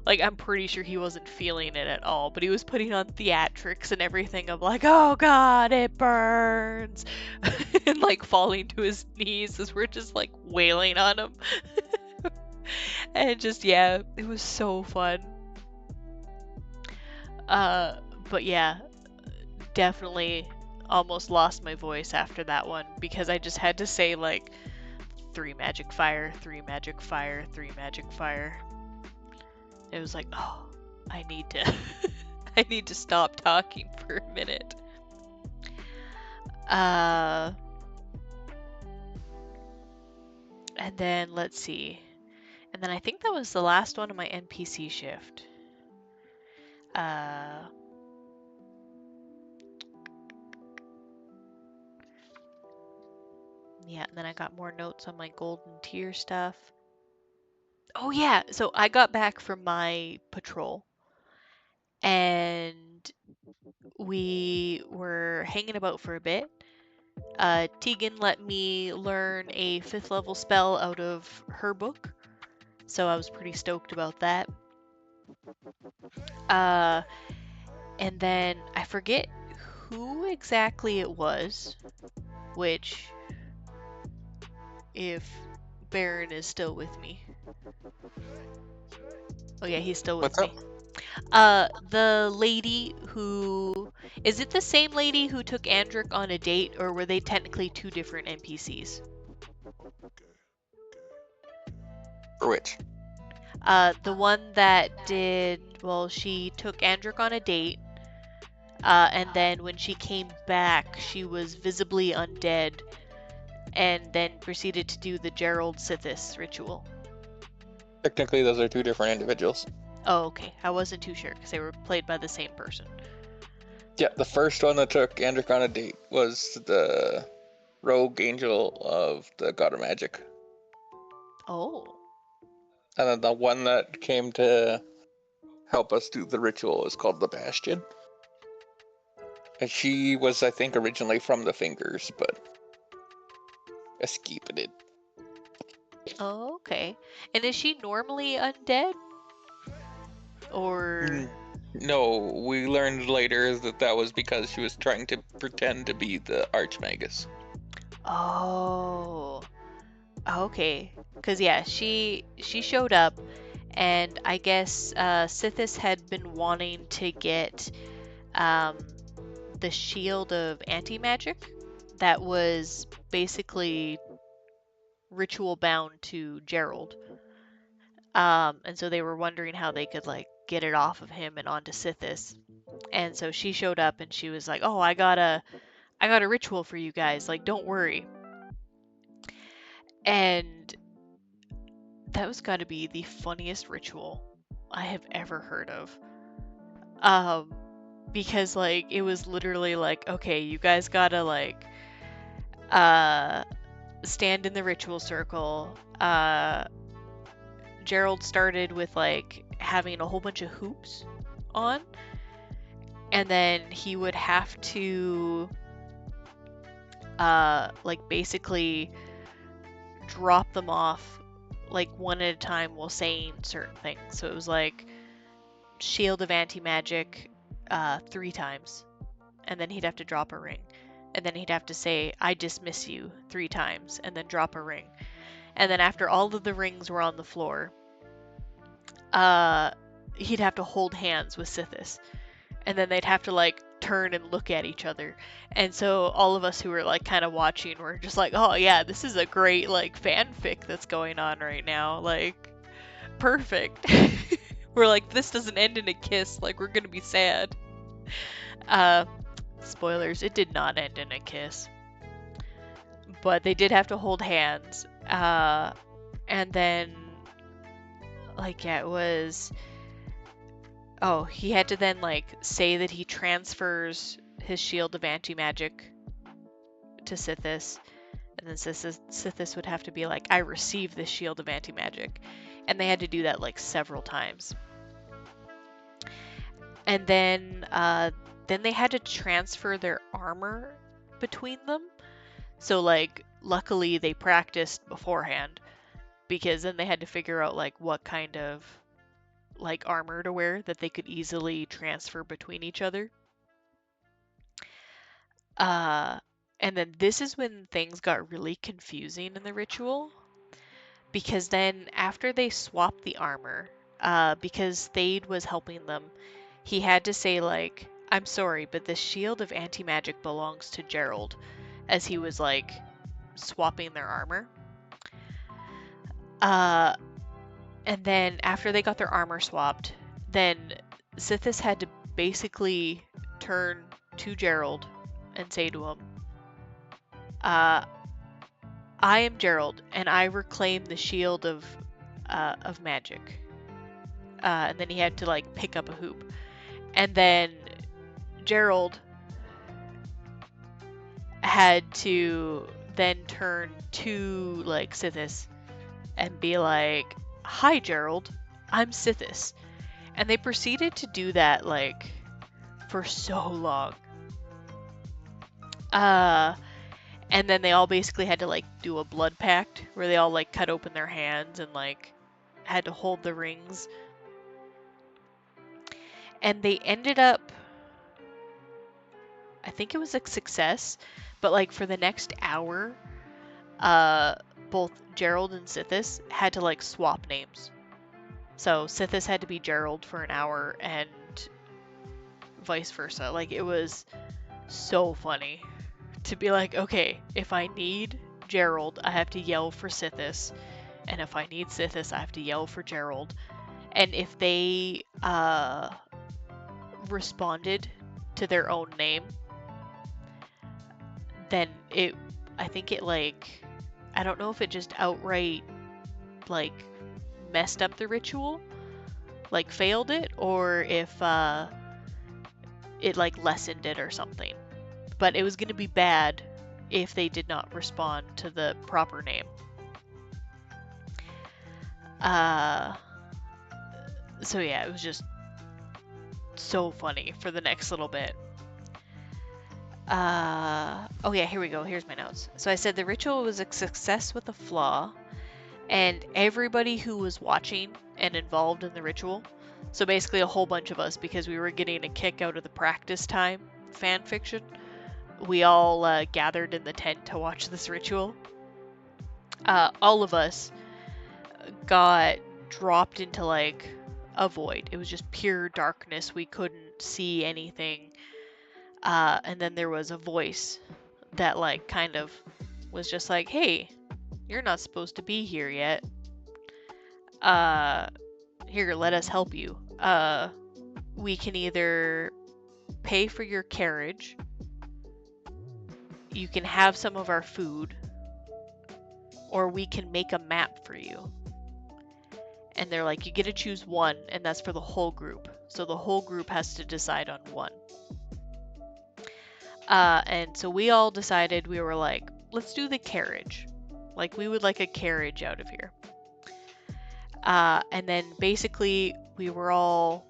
Like, I'm pretty sure he wasn't feeling it at all, but he was putting on theatrics and everything of like, oh god, it burns, and like falling to his knees as we're just like wailing on him. And just, yeah, it was so fun. But yeah, definitely almost lost my voice after that one, because I just had to say like 3 magic fire, 3 magic fire, 3 magic fire. It was like, oh, I need to I need to stop talking for a minute. And then let's see. And then I think that was the last one of my NPC shift. Yeah, and then I got more notes on my golden tier stuff. Oh yeah, so I got back from my patrol, and we were hanging about for a bit. Tegan let me learn a 5th level spell out of her book, so I was pretty stoked about that. And then I forget who exactly it was, which, if Baron is still with me. Oh yeah, he's still with What's up? me. The lady who... Is it the same lady who took Andric on a date, or were they technically 2 different NPCs? For which? The one that did... Well, she took Andric on a date, and then when she came back, she was visibly undead, and then proceeded to do the Gerald Sithis ritual. Technically, those are 2 different individuals. Oh, okay. I wasn't too sure, because they were played by the same person. Yeah, the first one that took Andric on a date was the rogue angel of the god of magic. Oh. And then the one that came to help us do the ritual is called the Bastion. And she was, I think, originally from the Fingers, but escaped it. Oh, okay. And is she normally undead? Or... No, we learned later that that was because she was trying to pretend to be the Archmagus. Oh. Okay. Because, yeah, she showed up, and I guess Sithis had been wanting to get the shield of anti-magic that was basically ritual bound to Gerald. And so they were wondering how they could like get it off of him and onto Sithis. And so she showed up and she was like, "Oh, I got a ritual for you guys. Like, don't worry." And that was got to be the funniest ritual I have ever heard of. Because like it was literally like, okay, you guys gotta like stand in the ritual circle. Gerald started with like having a whole bunch of hoops on, and then he would have to like basically drop them off like one at a time while saying certain things. So it was like shield of anti-magic 3 times, and then he'd have to drop a ring, and then he'd have to say I dismiss you 3 times and then drop a ring. And then after all of the rings were on the floor, he'd have to hold hands with Sithis, and then they'd have to like turn and look at each other. And so all of us who were like kind of watching were just like, oh yeah, this is a great like fanfic that's going on right now, like perfect. We're like, this doesn't end in a kiss, like we're gonna be sad. Spoilers, it did not end in a kiss, but they did have to hold hands. And then like yeah, it was, oh, he had to then like say that he transfers his shield of anti-magic to Sithis, and then Sithis would have to be like, I receive this shield of anti-magic. And they had to do that like several times. And then they had to transfer their armor between them. So like luckily they practiced beforehand, because then they had to figure out like what kind of like armor to wear that they could easily transfer between each other. And then this is when things got really confusing in the ritual, because then after they swapped the armor, because Thade was helping them, he had to say like, I'm sorry, but the shield of anti-magic belongs to Gerald, as he was like swapping their armor. And then after they got their armor swapped, then Sithis had to basically turn to Gerald and say to him, I am Gerald, and I reclaim the shield of magic. And then he had to like pick up a hoop, and then Gerald had to then turn to like Sithis and be like, "Hi, Gerald, I'm Sithis," and they proceeded to do that like for so long. And then they all basically had to like do a blood pact where they all like cut open their hands and like had to hold the rings. And they ended up, I think it was a success, but like for the next hour, both Gerald and Sithis had to like swap names. So Sithis had to be Gerald for an hour and vice versa. Like it was so funny to be like, okay, if I need Gerald, I have to yell for Sithis, and if I need Sithis, I have to yell for Gerald. And if they responded to their own name, then I think it like, I don't know if it just outright like messed up the ritual, like failed it, or if it like lessened it or something. But it was going to be bad if they did not respond to the proper name. So yeah, it was just so funny for the next little bit. Oh yeah, here we go. Here's my notes. So I said the ritual was a success with a flaw, and everybody who was watching and involved in the ritual, so basically a whole bunch of us, because we were getting a kick out of the practice time fan fiction, we all gathered in the tent to watch this ritual. All of us got dropped into like a void. It was just pure darkness. We couldn't see anything. And then there was a voice that like kind of was just like, hey, you're not supposed to be here yet. Here, let us help you. we can either pay for your carriage, you can have some of our food, or we can make a map for you. And they're like, you get to choose one, and that's for the whole group. So the whole group has to decide on one. And so we all decided, we were like, let's do the carriage. Like, we would like a carriage out of here. And then basically, we were all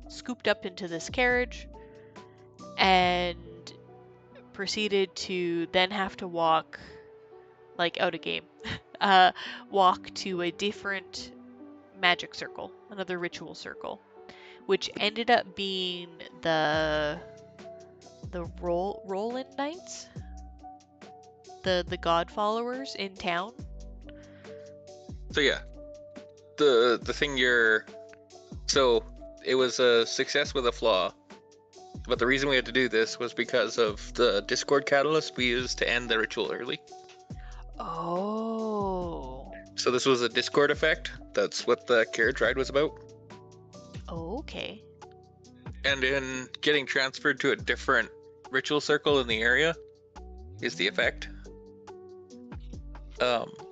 scooped up into this carriage and proceeded to then have to walk, like out of game, walk to a different magic circle, another ritual circle, which ended up being the Roland Knights, the God followers in town. So yeah, the thing so it was a success with a flaw, but the reason we had to do this was because of the Discord catalyst we used to end the ritual early. Oh. So this was a Discord effect. That's what the carriage ride was about. Oh, okay. And in getting transferred to a different ritual circle in the area is the effect.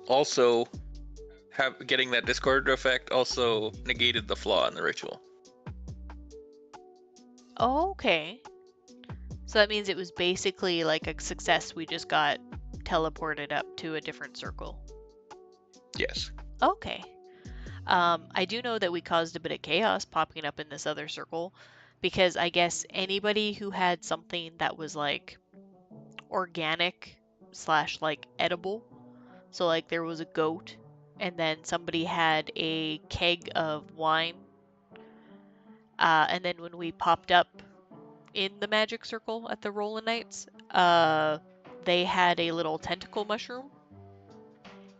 Also, getting that Discord effect also negated the flaw in the ritual. Oh, okay. So that means it was basically like a success. We just got teleported up to a different circle. Yes. Okay. I do know that we caused a bit of chaos popping up in this other circle, because I guess anybody who had something that was like organic / like edible, so like there was a goat, and then somebody had a keg of wine, and then when we popped up in the magic circle at the Roland Knights, they had a little tentacle mushroom,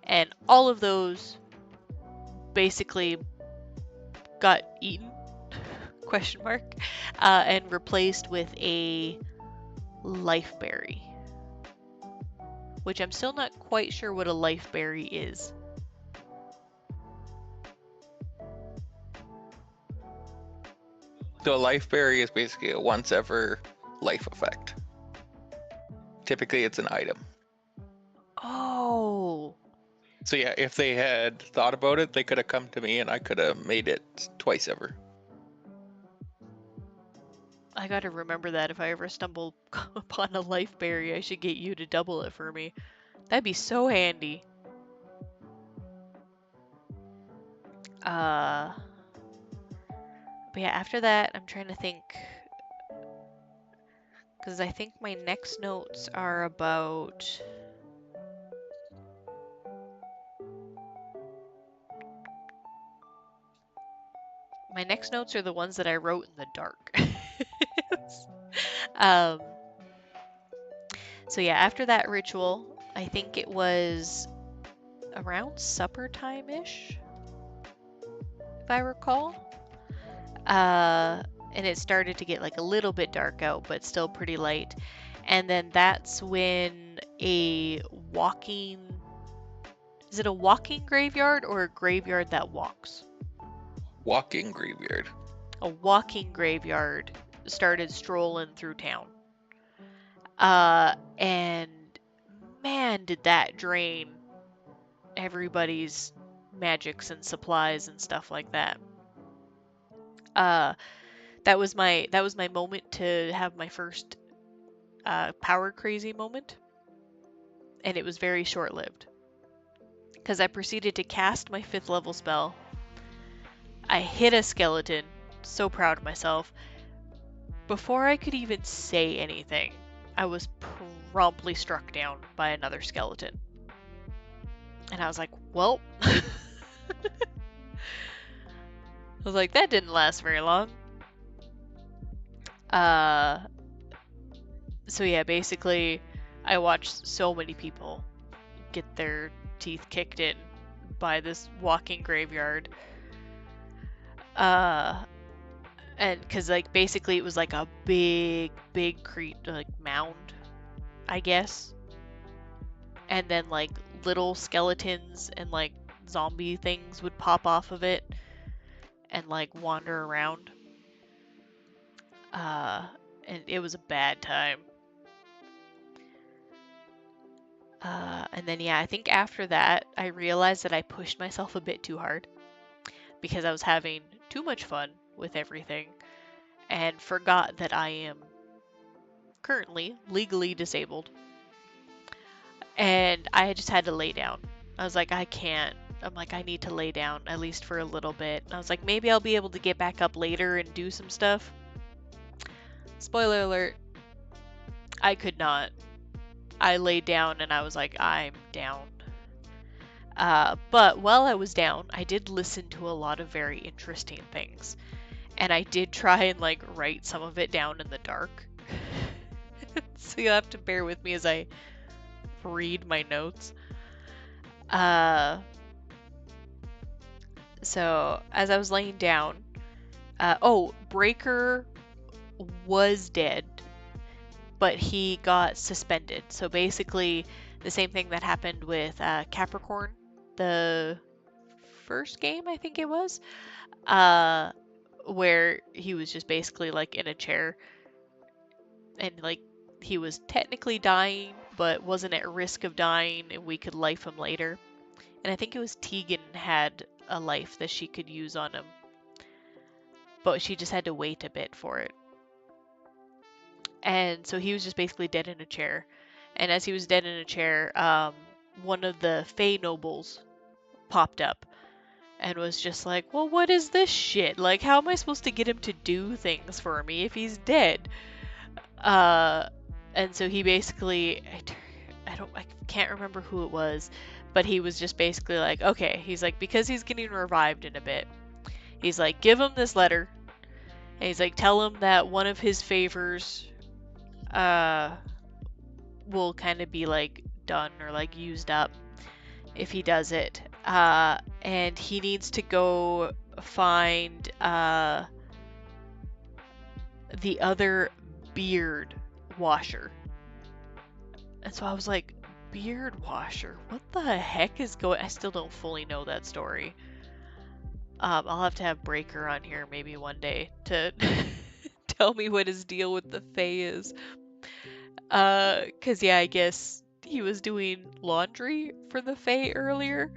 and all of those basically got eaten question mark, and replaced with a life berry, which I'm still not quite sure what a life berry is. So a life berry is basically a once ever life effect. Typically it's an item. Oh. So yeah, if they had thought about it, they could have come to me and I could have made it twice ever. I gotta remember that if I ever stumble upon a life berry, I should get you to double it for me. That'd be so handy. But yeah, after that, I'm trying to think, because I think my next notes are about... My next notes are the ones that I wrote in the dark. um, so yeah, after that ritual, I think it was around supper time-ish, if I recall. And it started to get like a little bit dark out, but still pretty light. And then that's when a walking... Is it a walking graveyard or a graveyard that walks? Walking graveyard. A walking graveyard started strolling through town. And man, did that drain everybody's magics and supplies and stuff like that. That was my moment to have my first power crazy moment, and it was very short-lived, because I proceeded to cast my 5th level spell. I hit a skeleton, so proud of myself. Before I could even say anything, I was promptly struck down by another skeleton. And I was like, well, I was like, that didn't last very long. So yeah, basically, I watched so many people get their teeth kicked in by this walking graveyard. And because like basically it was like a big like mound, I guess. And then like little skeletons and like zombie things would pop off of it. and like wander around. Uh, and it was a bad time. And then, yeah, I think after that, I realized that I pushed myself a bit too hard because I was having too much fun with everything and forgot that I am currently legally disabled. And I just had to lay down. I was like, I can't. I'm like, I need to lay down at least for a little bit. And I was like, maybe I'll be able to get back up later and do some stuff. Spoiler alert, I could not. I laid down and I was like, I'm down. But while I was down, I did listen to a lot of very interesting things. And I did try and like write some of it down in the dark. So you'll have to bear with me as I read my notes. So as I was laying down, Breaker was dead, but he got suspended. So basically, the same thing that happened with Capricorn, the first game, I think it was, where he was just basically like in a chair and like he was technically dying, but wasn't at risk of dying, and we could life him later. And I think it was Tegan had a life that she could use on him, but she just had to wait a bit for it. And so he was just basically dead in a chair. And as he was dead in a chair, one of the Fey nobles popped up and was just like, well, what is this shit? Like, how am I supposed to get him to do things for me if he's dead? And so he basically, I can't remember who it was, but he was just basically like, okay, he's like, because he's getting revived in a bit, he's like, give him this letter, and he's like, tell him that one of his favors, will kind of be like done or like used up if he does it. And he needs to go find the other beard washer. And so I was like, beard washer? What the heck is going? I still don't fully know that story. I'll have to have Breaker on here maybe one day to tell me what his deal with the Fae is. 'Cause yeah, I guess he was doing laundry for the Fae earlier,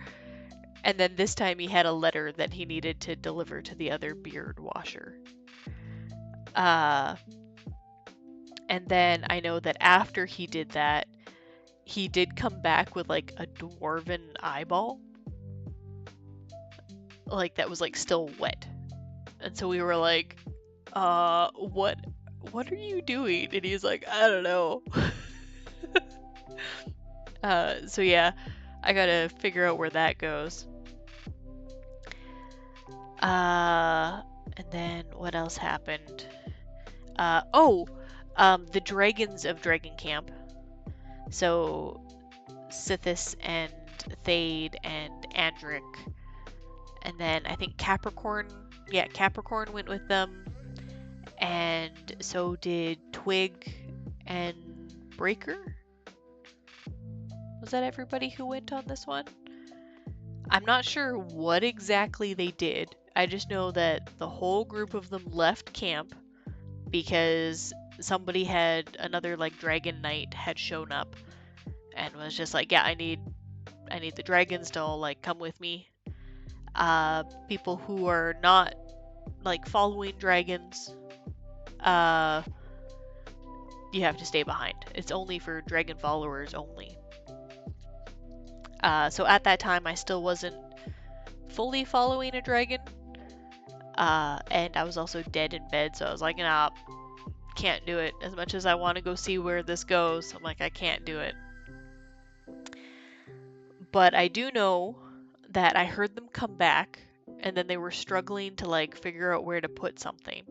and then this time he had a letter that he needed to deliver to the other beard washer. Uh, and then I know that after he did that, he did come back with like a dwarven eyeball, like that was like still wet. And so we were like, what are you doing? And he's like, I don't know. So yeah, I gotta figure out where that goes. And then what else happened? The dragons of Dragon Camp. So Sithis and Thade and Andric. And then I think Capricorn. Yeah, Capricorn went with them. And so did Twig and Breaker. Was that everybody who went on this one? I'm not sure what exactly they did. I just know that the whole group of them left camp because somebody had another like dragon knight had shown up and was just like, yeah, I need the dragons to all like come with me. People who are not like following dragons, you have to stay behind. It's only for dragon followers only. So at that time, I still wasn't fully following a dragon, and I was also dead in bed, so I was like, nah, can't do it. As much as I want to go see where this goes, I'm like, I can't do it. But I do know that I heard them come back, and then they were struggling to like figure out where to put something.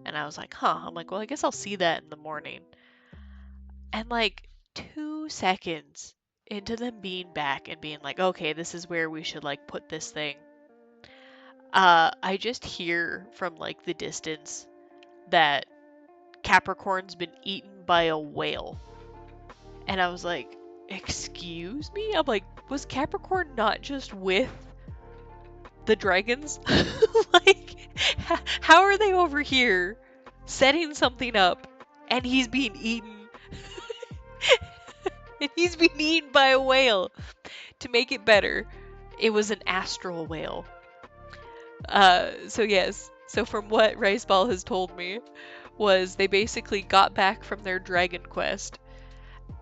And I was like, huh. I'm like, well, I guess I'll see that in the morning. And like 2 seconds into them being back and being like, okay, this is where we should like put this thing. I just hear from like the distance that Capricorn's been eaten by a whale. And I was like, excuse me? I'm like, was Capricorn not just with the dragons? Like, how are they over here setting something up and he's being eaten? And he's being eaten by a whale. To make it better, it was an astral whale. So yes. So from what Riceball has told me, was they basically got back from their dragon quest,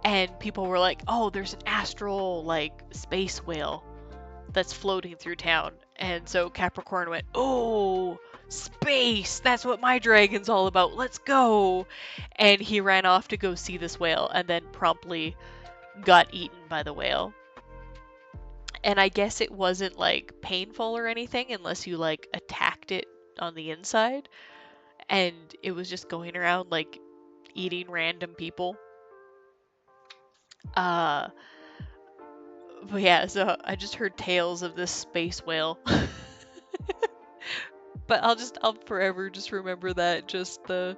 and people were like, "Oh, there's an astral like space whale that's floating through town." And so Capricorn went, "Oh, space! That's what my dragon's all about. Let's go!" And he ran off to go see this whale, and then promptly got eaten by the whale. And I guess it wasn't like painful or anything unless you like attacked it on the inside, and it was just going around like eating random people. Uh, but yeah, so I just heard tales of this space whale. But I'll forever just remember that. Just the,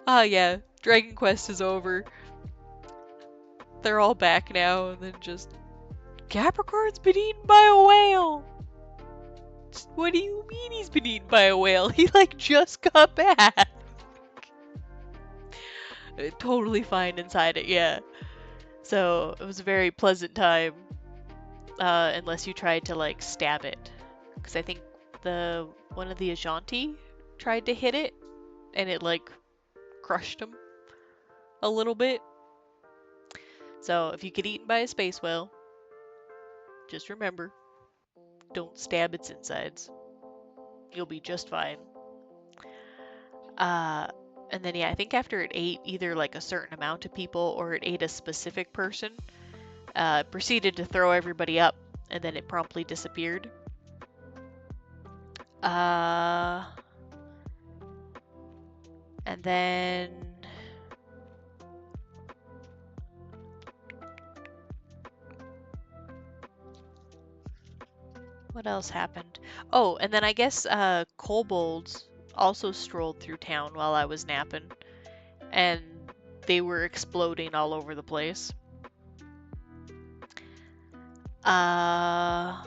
yeah, Dragon Quest is over. They're all back now, and then just, Capricorn's been eaten by a whale. What do you mean he's been eaten by a whale? He like just got back. Totally fine inside it, yeah. So it was a very pleasant time, unless you tried to like stab it, because I think the one of the Ajanti tried to hit it, and it like crushed him a little bit. So if you get eaten by a space whale, just remember, don't stab its insides. You'll be just fine. Uh, and then yeah, I think after it ate either like a certain amount of people or it ate a specific person, it proceeded to throw everybody up, and then it promptly disappeared. Uh, and then what else happened? Oh, and then I guess kobolds also strolled through town while I was napping, and they were exploding all over the place. Uh,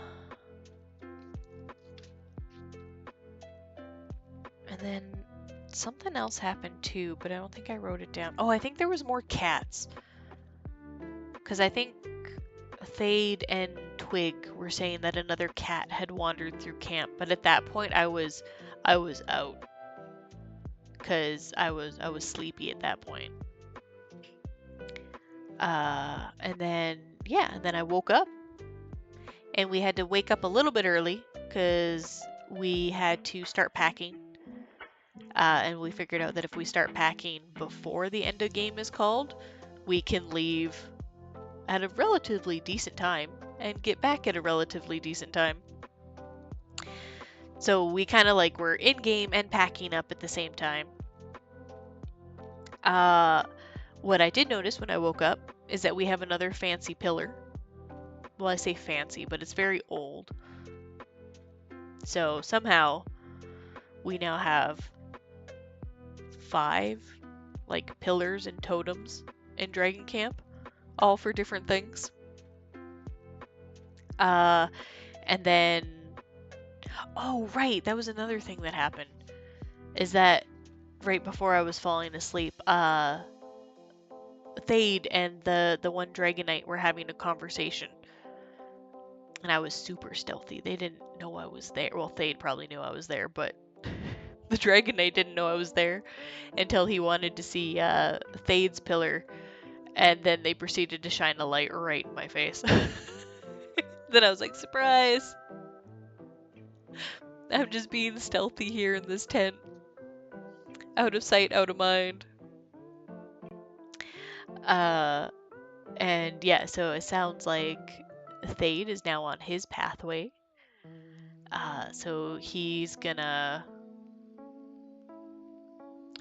and then something else happened too, but I don't think I wrote it down. Oh, I think there was more cats. Because I think Thade and Twig were saying that another cat had wandered through camp, but at that point I was out because I was sleepy at that point. And then yeah, and then I woke up, and we had to wake up a little bit early because we had to start packing. And we figured out that if we start packing before the end of game is called, we can leave at a relatively decent time and get back at a relatively decent time. So we kind of like were in game and packing up at the same time. What I did notice when I woke up is that we have another fancy pillar. Well, I say fancy, but it's very old. So somehow we now have 5 like pillars and totems in Dragon Camp, all for different things. And then, oh right, that was another thing that happened. Is that right before I was falling asleep, Thade and the one Dragonite were having a conversation, and I was super stealthy. They didn't know I was there. Well, Thade probably knew I was there, but the Dragonite didn't know I was there until he wanted to see Thade's pillar, and then they proceeded to shine a light right in my face. Then I was like, surprise! I'm just being stealthy here in this tent. Out of sight, out of mind. And yeah, so it sounds like Thade is now on his pathway. So he's gonna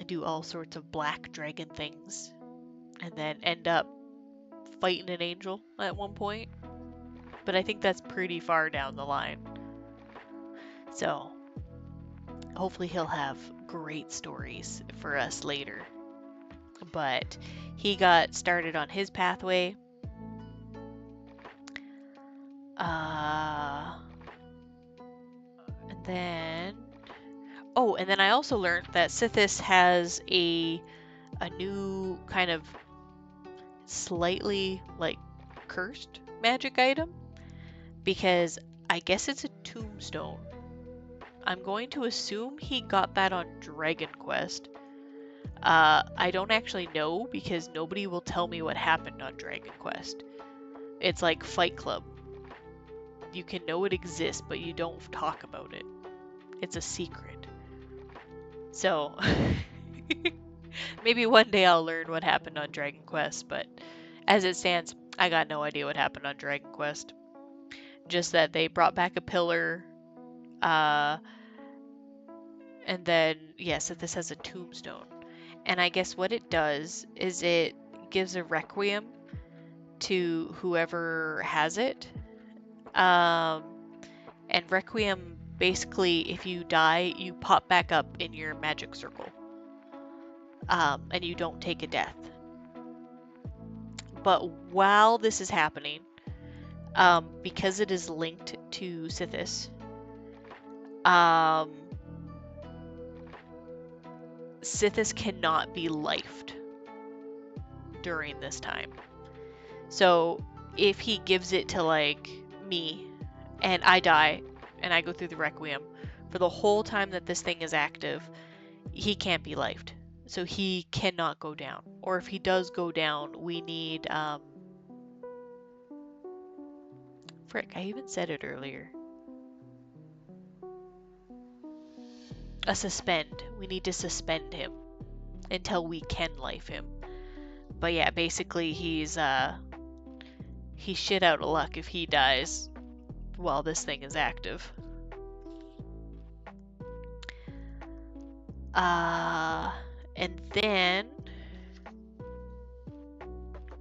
do all sorts of black dragon things and then end up fighting an angel at one point. But I think that's pretty far down the line. So hopefully he'll have great stories for us later. But he got started on his pathway. then, oh, and then I also learned that Sithis has a new kind of slightly like cursed magic item, because I guess it's a tombstone. I'm going to assume he got that on Dragon Quest. I don't actually know because nobody will tell me what happened on Dragon Quest. It's like Fight Club. You can know it exists, but you don't talk about it. It's a secret. So, maybe one day I'll learn what happened on Dragon Quest, but as it stands, I got no idea what happened on Dragon Quest. Just that they brought back a pillar, and then, yes, this has a tombstone. And I guess what it does is it gives a requiem to whoever has it. And requiem, basically, if you die, you pop back up in your magic circle. And you don't take a death. But while this is happening, because it is linked to Sithis, Sithis cannot be lifed during this time. So if he gives it to like me and I die and I go through the requiem, for the whole time that this thing is active, he can't be lifed. So he cannot go down. Or if he does go down, we need frick, I even said it earlier. A suspend. We need to suspend him until we can life him. But yeah, basically he's shit out of luck if he dies while this thing is active. And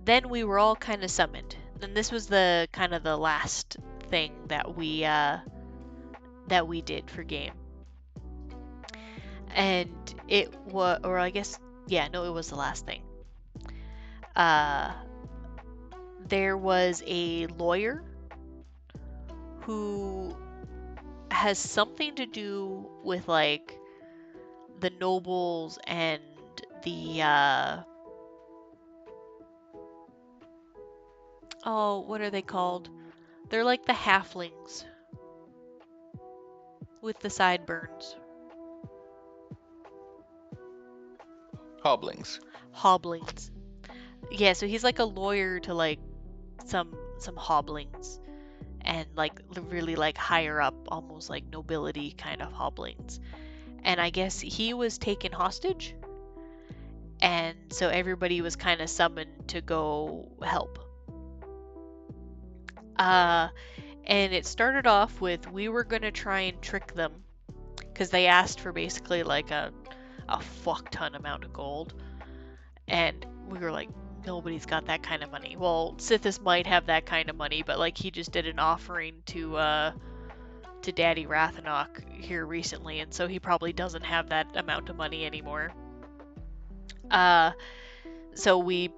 then we were all kind of summoned. And this was the kind of the last thing that we did for game. And it was, or I guess, yeah, no, it was the last thing. There was a lawyer who has something to do with like the nobles and the oh, what are they called? They're like the halflings with the sideburns. Hobblings. Hobblings. Yeah, so he's like a lawyer to like some hobblings, and like really like higher up, almost like nobility kind of hobblings. And I guess he was taken hostage, and so everybody was kind of summoned to go help. And it started off with we were gonna try and trick them because they asked for basically like a fuck ton amount of gold, and we were like, nobody's got that kind of money. Well, Sithis might have that kind of money, but like he just did an offering to Daddy Rathanok here recently, and so he probably doesn't have that amount of money anymore. So we,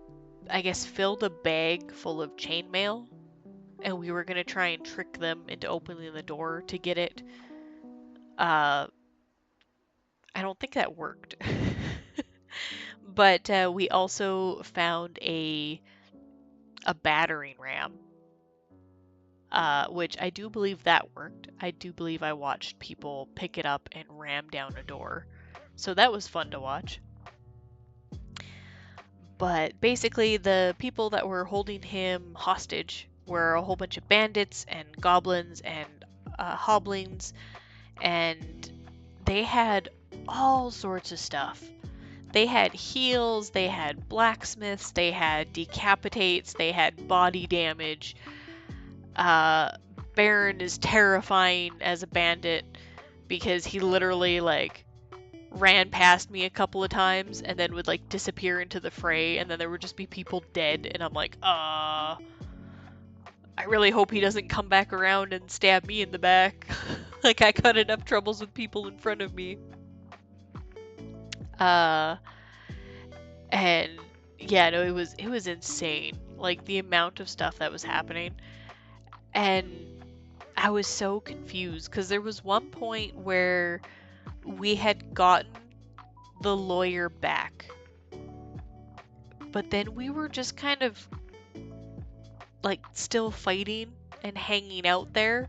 I guess, filled a bag full of chainmail, and we were gonna try and trick them into opening the door to get it. I don't think that worked. But we also found a battering ram, which I do believe that worked. I do believe I watched people pick it up and ram down a door. So that was fun to watch. But basically, the people that were holding him hostage were a whole bunch of bandits and goblins and hobblings, and they had all sorts of stuff. They had heals, they had blacksmiths, they had decapitates, they had body damage. Baron is terrifying as a bandit because he literally like ran past me a couple of times and then would like disappear into the fray, and then there would just be people dead, and I'm like, I really hope he doesn't come back around and stab me in the back. Like, I got enough troubles with people in front of me. And yeah, no, it was insane. Like the amount of stuff that was happening. And I was so confused because there was one point where we had gotten the lawyer back, but then we were just kind of like still fighting and hanging out there.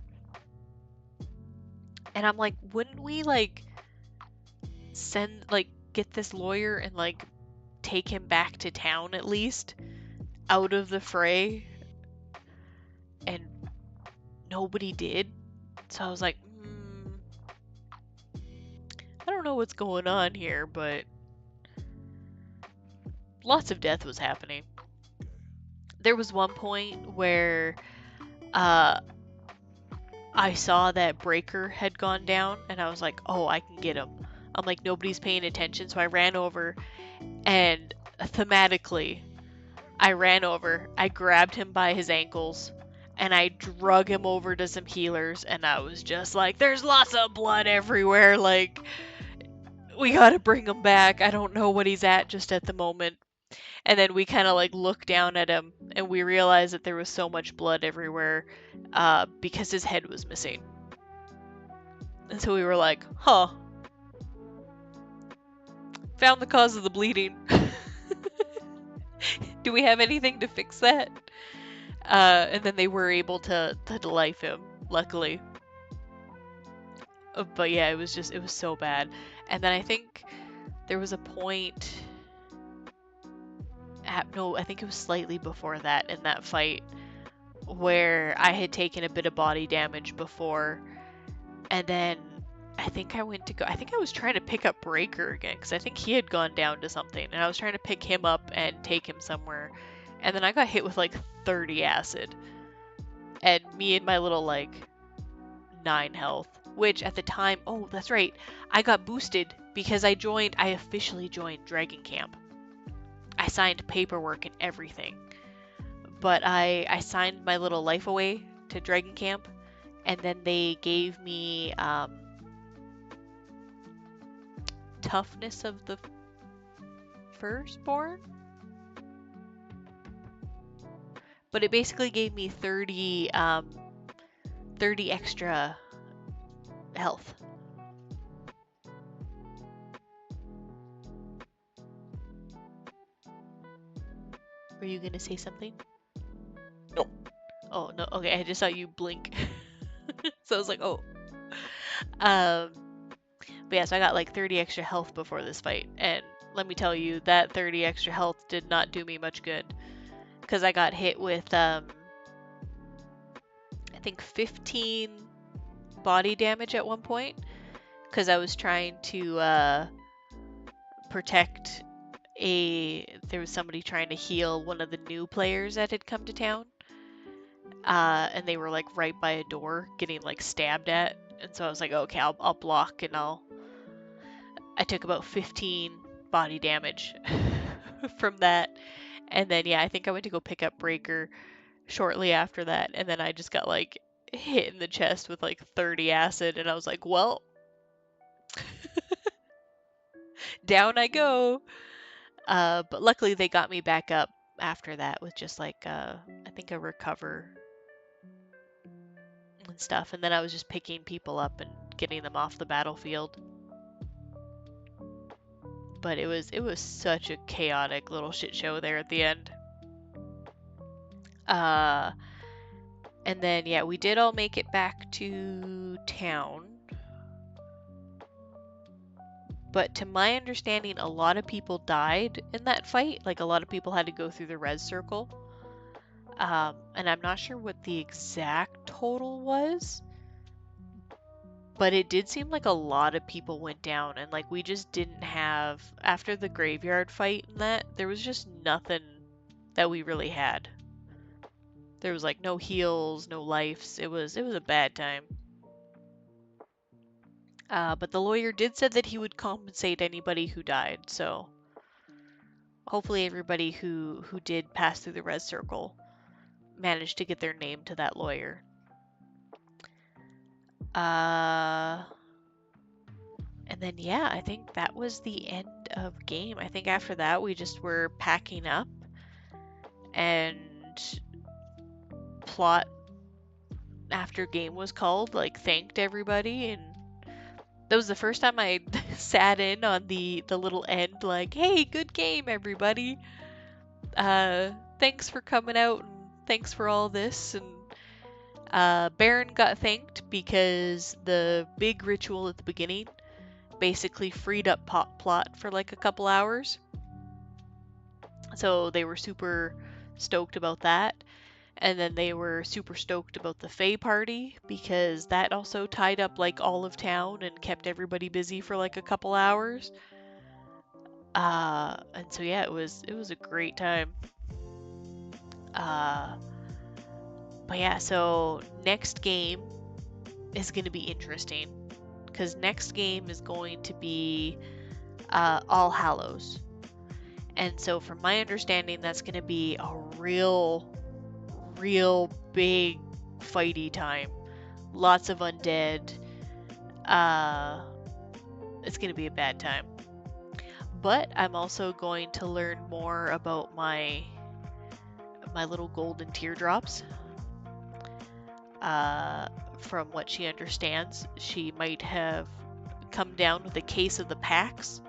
And I'm like, wouldn't we like get this lawyer and like take him back to town at least out of the fray? And nobody did. So I was like, I don't know what's going on here, but lots of death was happening. There was one point where I saw that Breaker had gone down, and I was like, oh, I can get him. I'm like, nobody's paying attention, so I ran over, and thematically, I ran over, I grabbed him by his ankles, and I drug him over to some healers, and I was just like, there's lots of blood everywhere, like, we gotta bring him back. I don't know what he's at just at the moment. And then we kind of like look down at him, and we realize that there was so much blood everywhere because his head was missing. And so we were like, huh. Found the cause of the bleeding. Do we have anything to fix that? And then they were able to life him, luckily. But yeah, it was so bad. And then I think there was a point no, I think it was slightly before that in that fight where I had taken a bit of body damage before, and then I think I was trying to pick up Breaker again because I think he had gone down to something, and I was trying to pick him up and take him somewhere, and then I got hit with like 30 acid, and me and my little like 9 health, which at the time, oh that's right, I got boosted because I officially joined Dragon Camp. I signed paperwork and everything. But I signed my little life away to Dragon Camp, and then they gave me toughness of the firstborn. But it basically gave me 30 extra health. Were you gonna say something? No. Oh no. Okay, I just saw you blink. So I was like, oh. But yeah, so I got like 30 extra health before this fight, and let me tell you, that 30 extra health did not do me much good. Because I got hit with, I think 15 body damage at one point. Because I was trying to protect there was somebody trying to heal one of the new players that had come to town. And they were like right by a door getting like stabbed at. And so I was like, okay, I'll block, and I took about 15 body damage from that. And then yeah, I think I went to go pick up Breaker shortly after that, and then I just got like hit in the chest with like 30 acid, and I was like, well, down I go. But luckily they got me back up after that with just like I think a recover and stuff, and then I was just picking people up and getting them off the battlefield. But it was such a chaotic little shit show there at the end. And then yeah, we did all make it back to town. But to my understanding, a lot of people died in that fight. Like, a lot of people had to go through the res circle. And I'm not sure what the exact total was. But it did seem like a lot of people went down. And, like, we just didn't have... After the graveyard fight and that, there was just nothing that we really had. There was, like, no heals, no lives. It was a bad time. But the lawyer did say that he would compensate anybody who died, so hopefully everybody who did pass through the res circle managed to get their name to that lawyer. And then yeah, I think that was the end of game. I think after that we just were packing up and plot after game was called, like thanked everybody, and that was the first time I sat in on the little end, like, hey, good game, everybody. Thanks for coming out, and thanks for all this. And Baron got thanked because the big ritual at the beginning basically freed up plot for like a couple hours. So they were super stoked about that. And then they were super stoked about the Fae party because that also tied up like all of town and kept everybody busy for like a couple hours. And so yeah, it was a great time. Uh, but yeah, so next game is going to be interesting because next game is going to be All Hallows. And so from my understanding, that's going to be a real big fighty time. Lots of undead. It's going to be a bad time. But I'm also going to learn more about my little golden teardrops. From what she understands, she might have come down with a case of the Pax,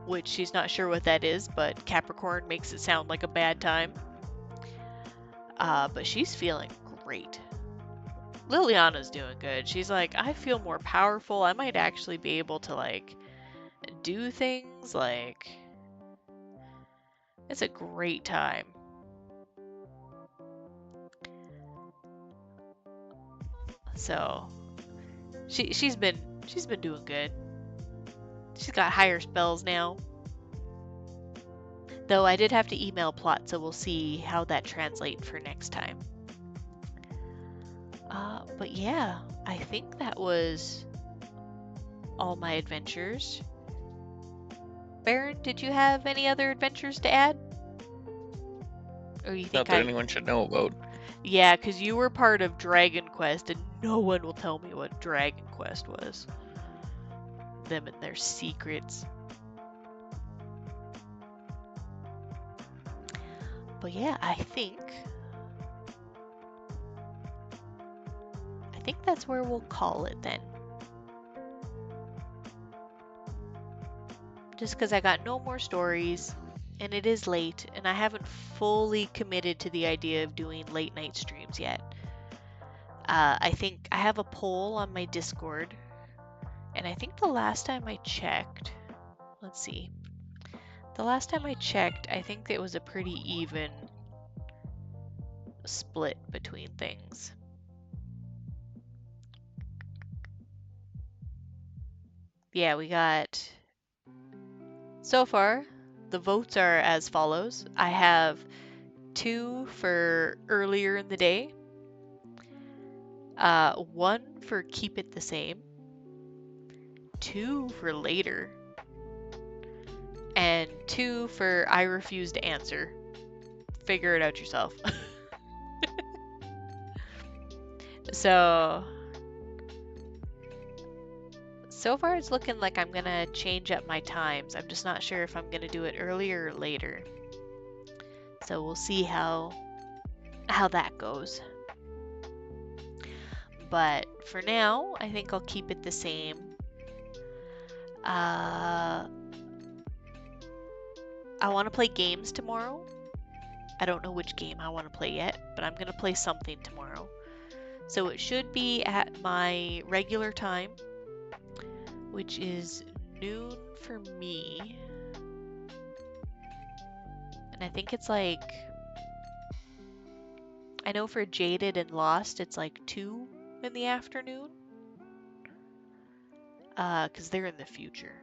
which she's not sure what that is, but Capricorn makes it sound like a bad time. But she's feeling great. Liliana's doing good. She's like, I feel more powerful. I might actually be able to like do things. Like, it's a great time. So she's been doing good. She's got higher spells now. Though I did have to email plot, so we'll see how that translates for next time. But yeah, I think that was all my adventures. Baron, did you have any other adventures to add? Or you think Not that anyone should know about. Yeah, because you were part of Dragon Quest, and no one will tell me what Dragon Quest was. Them and their secrets. But yeah, I think that's where we'll call it then. Just because I got no more stories, and it is late, and I haven't fully committed to the idea of doing late night streams yet. I think I have a poll on my Discord, and I think the last time I checked, let's see. The last time I checked, I think it was a pretty even split between things. Yeah, we got, so far, the votes are as follows. I have 2 for earlier in the day, 1 for keep it the same, 2 for later, and 2 for I refuse to answer. Figure it out yourself. So far it's looking like I'm gonna change up my times. I'm just not sure if I'm gonna do it earlier or later. So we'll see how that goes. But for now, I think I'll keep it the same. I want to play games tomorrow. I don't know which game I want to play yet, but I'm going to play something tomorrow. So it should be at my regular time, which is noon for me. And I think it's like, I know for Jaded and Lost, it's like 2 in the afternoon. Because they're in the future.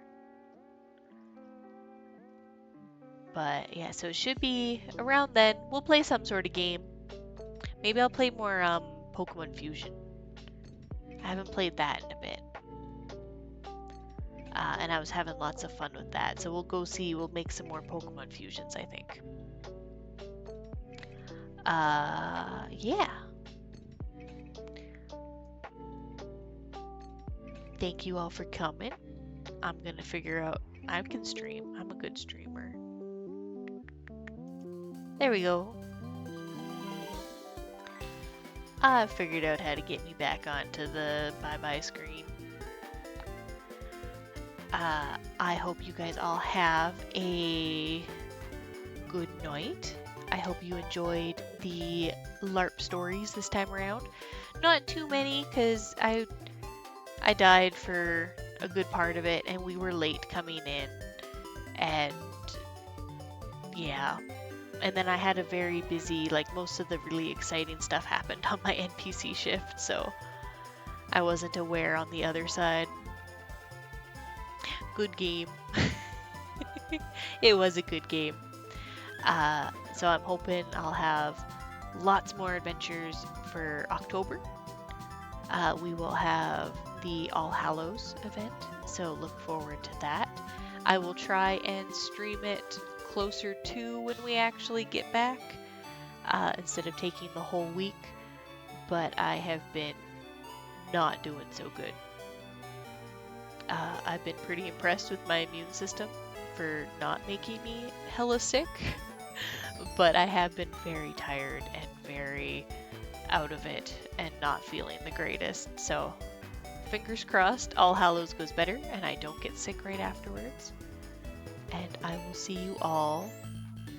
But yeah, so it should be around then. We'll play some sort of game. Maybe I'll play more Pokemon Fusion. I haven't played that in a bit. And I was having lots of fun with that. So we'll go see, we'll make some more Pokemon Fusions, I think. Yeah. Thank you all for coming. I'm gonna figure out, I can stream. I'm a good streamer. There we go. I figured out how to get me back onto the bye-bye screen. I hope you guys all have a good night. I hope you enjoyed the LARP stories this time around. Not too many, because I died for a good part of it, and we were late coming in. And yeah. And then I had a very busy, like, most of the really exciting stuff happened on my NPC shift, so I wasn't aware on the other side. Good game. It was a good game. So I'm hoping I'll have lots more adventures for October. We will have the All Hallows event, so look forward to that. I will try and stream it closer to when we actually get back, instead of taking the whole week, but I have been not doing so good. I've been pretty impressed with my immune system for not making me hella sick, but I have been very tired and very out of it and not feeling the greatest. So, fingers crossed, All Hallows goes better and I don't get sick right afterwards. And I will see you all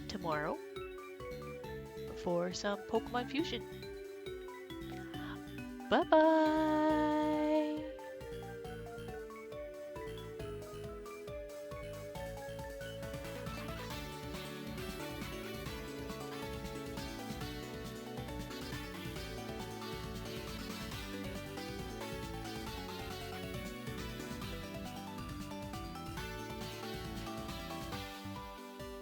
tomorrow for some Pokemon Fusion. Bye bye!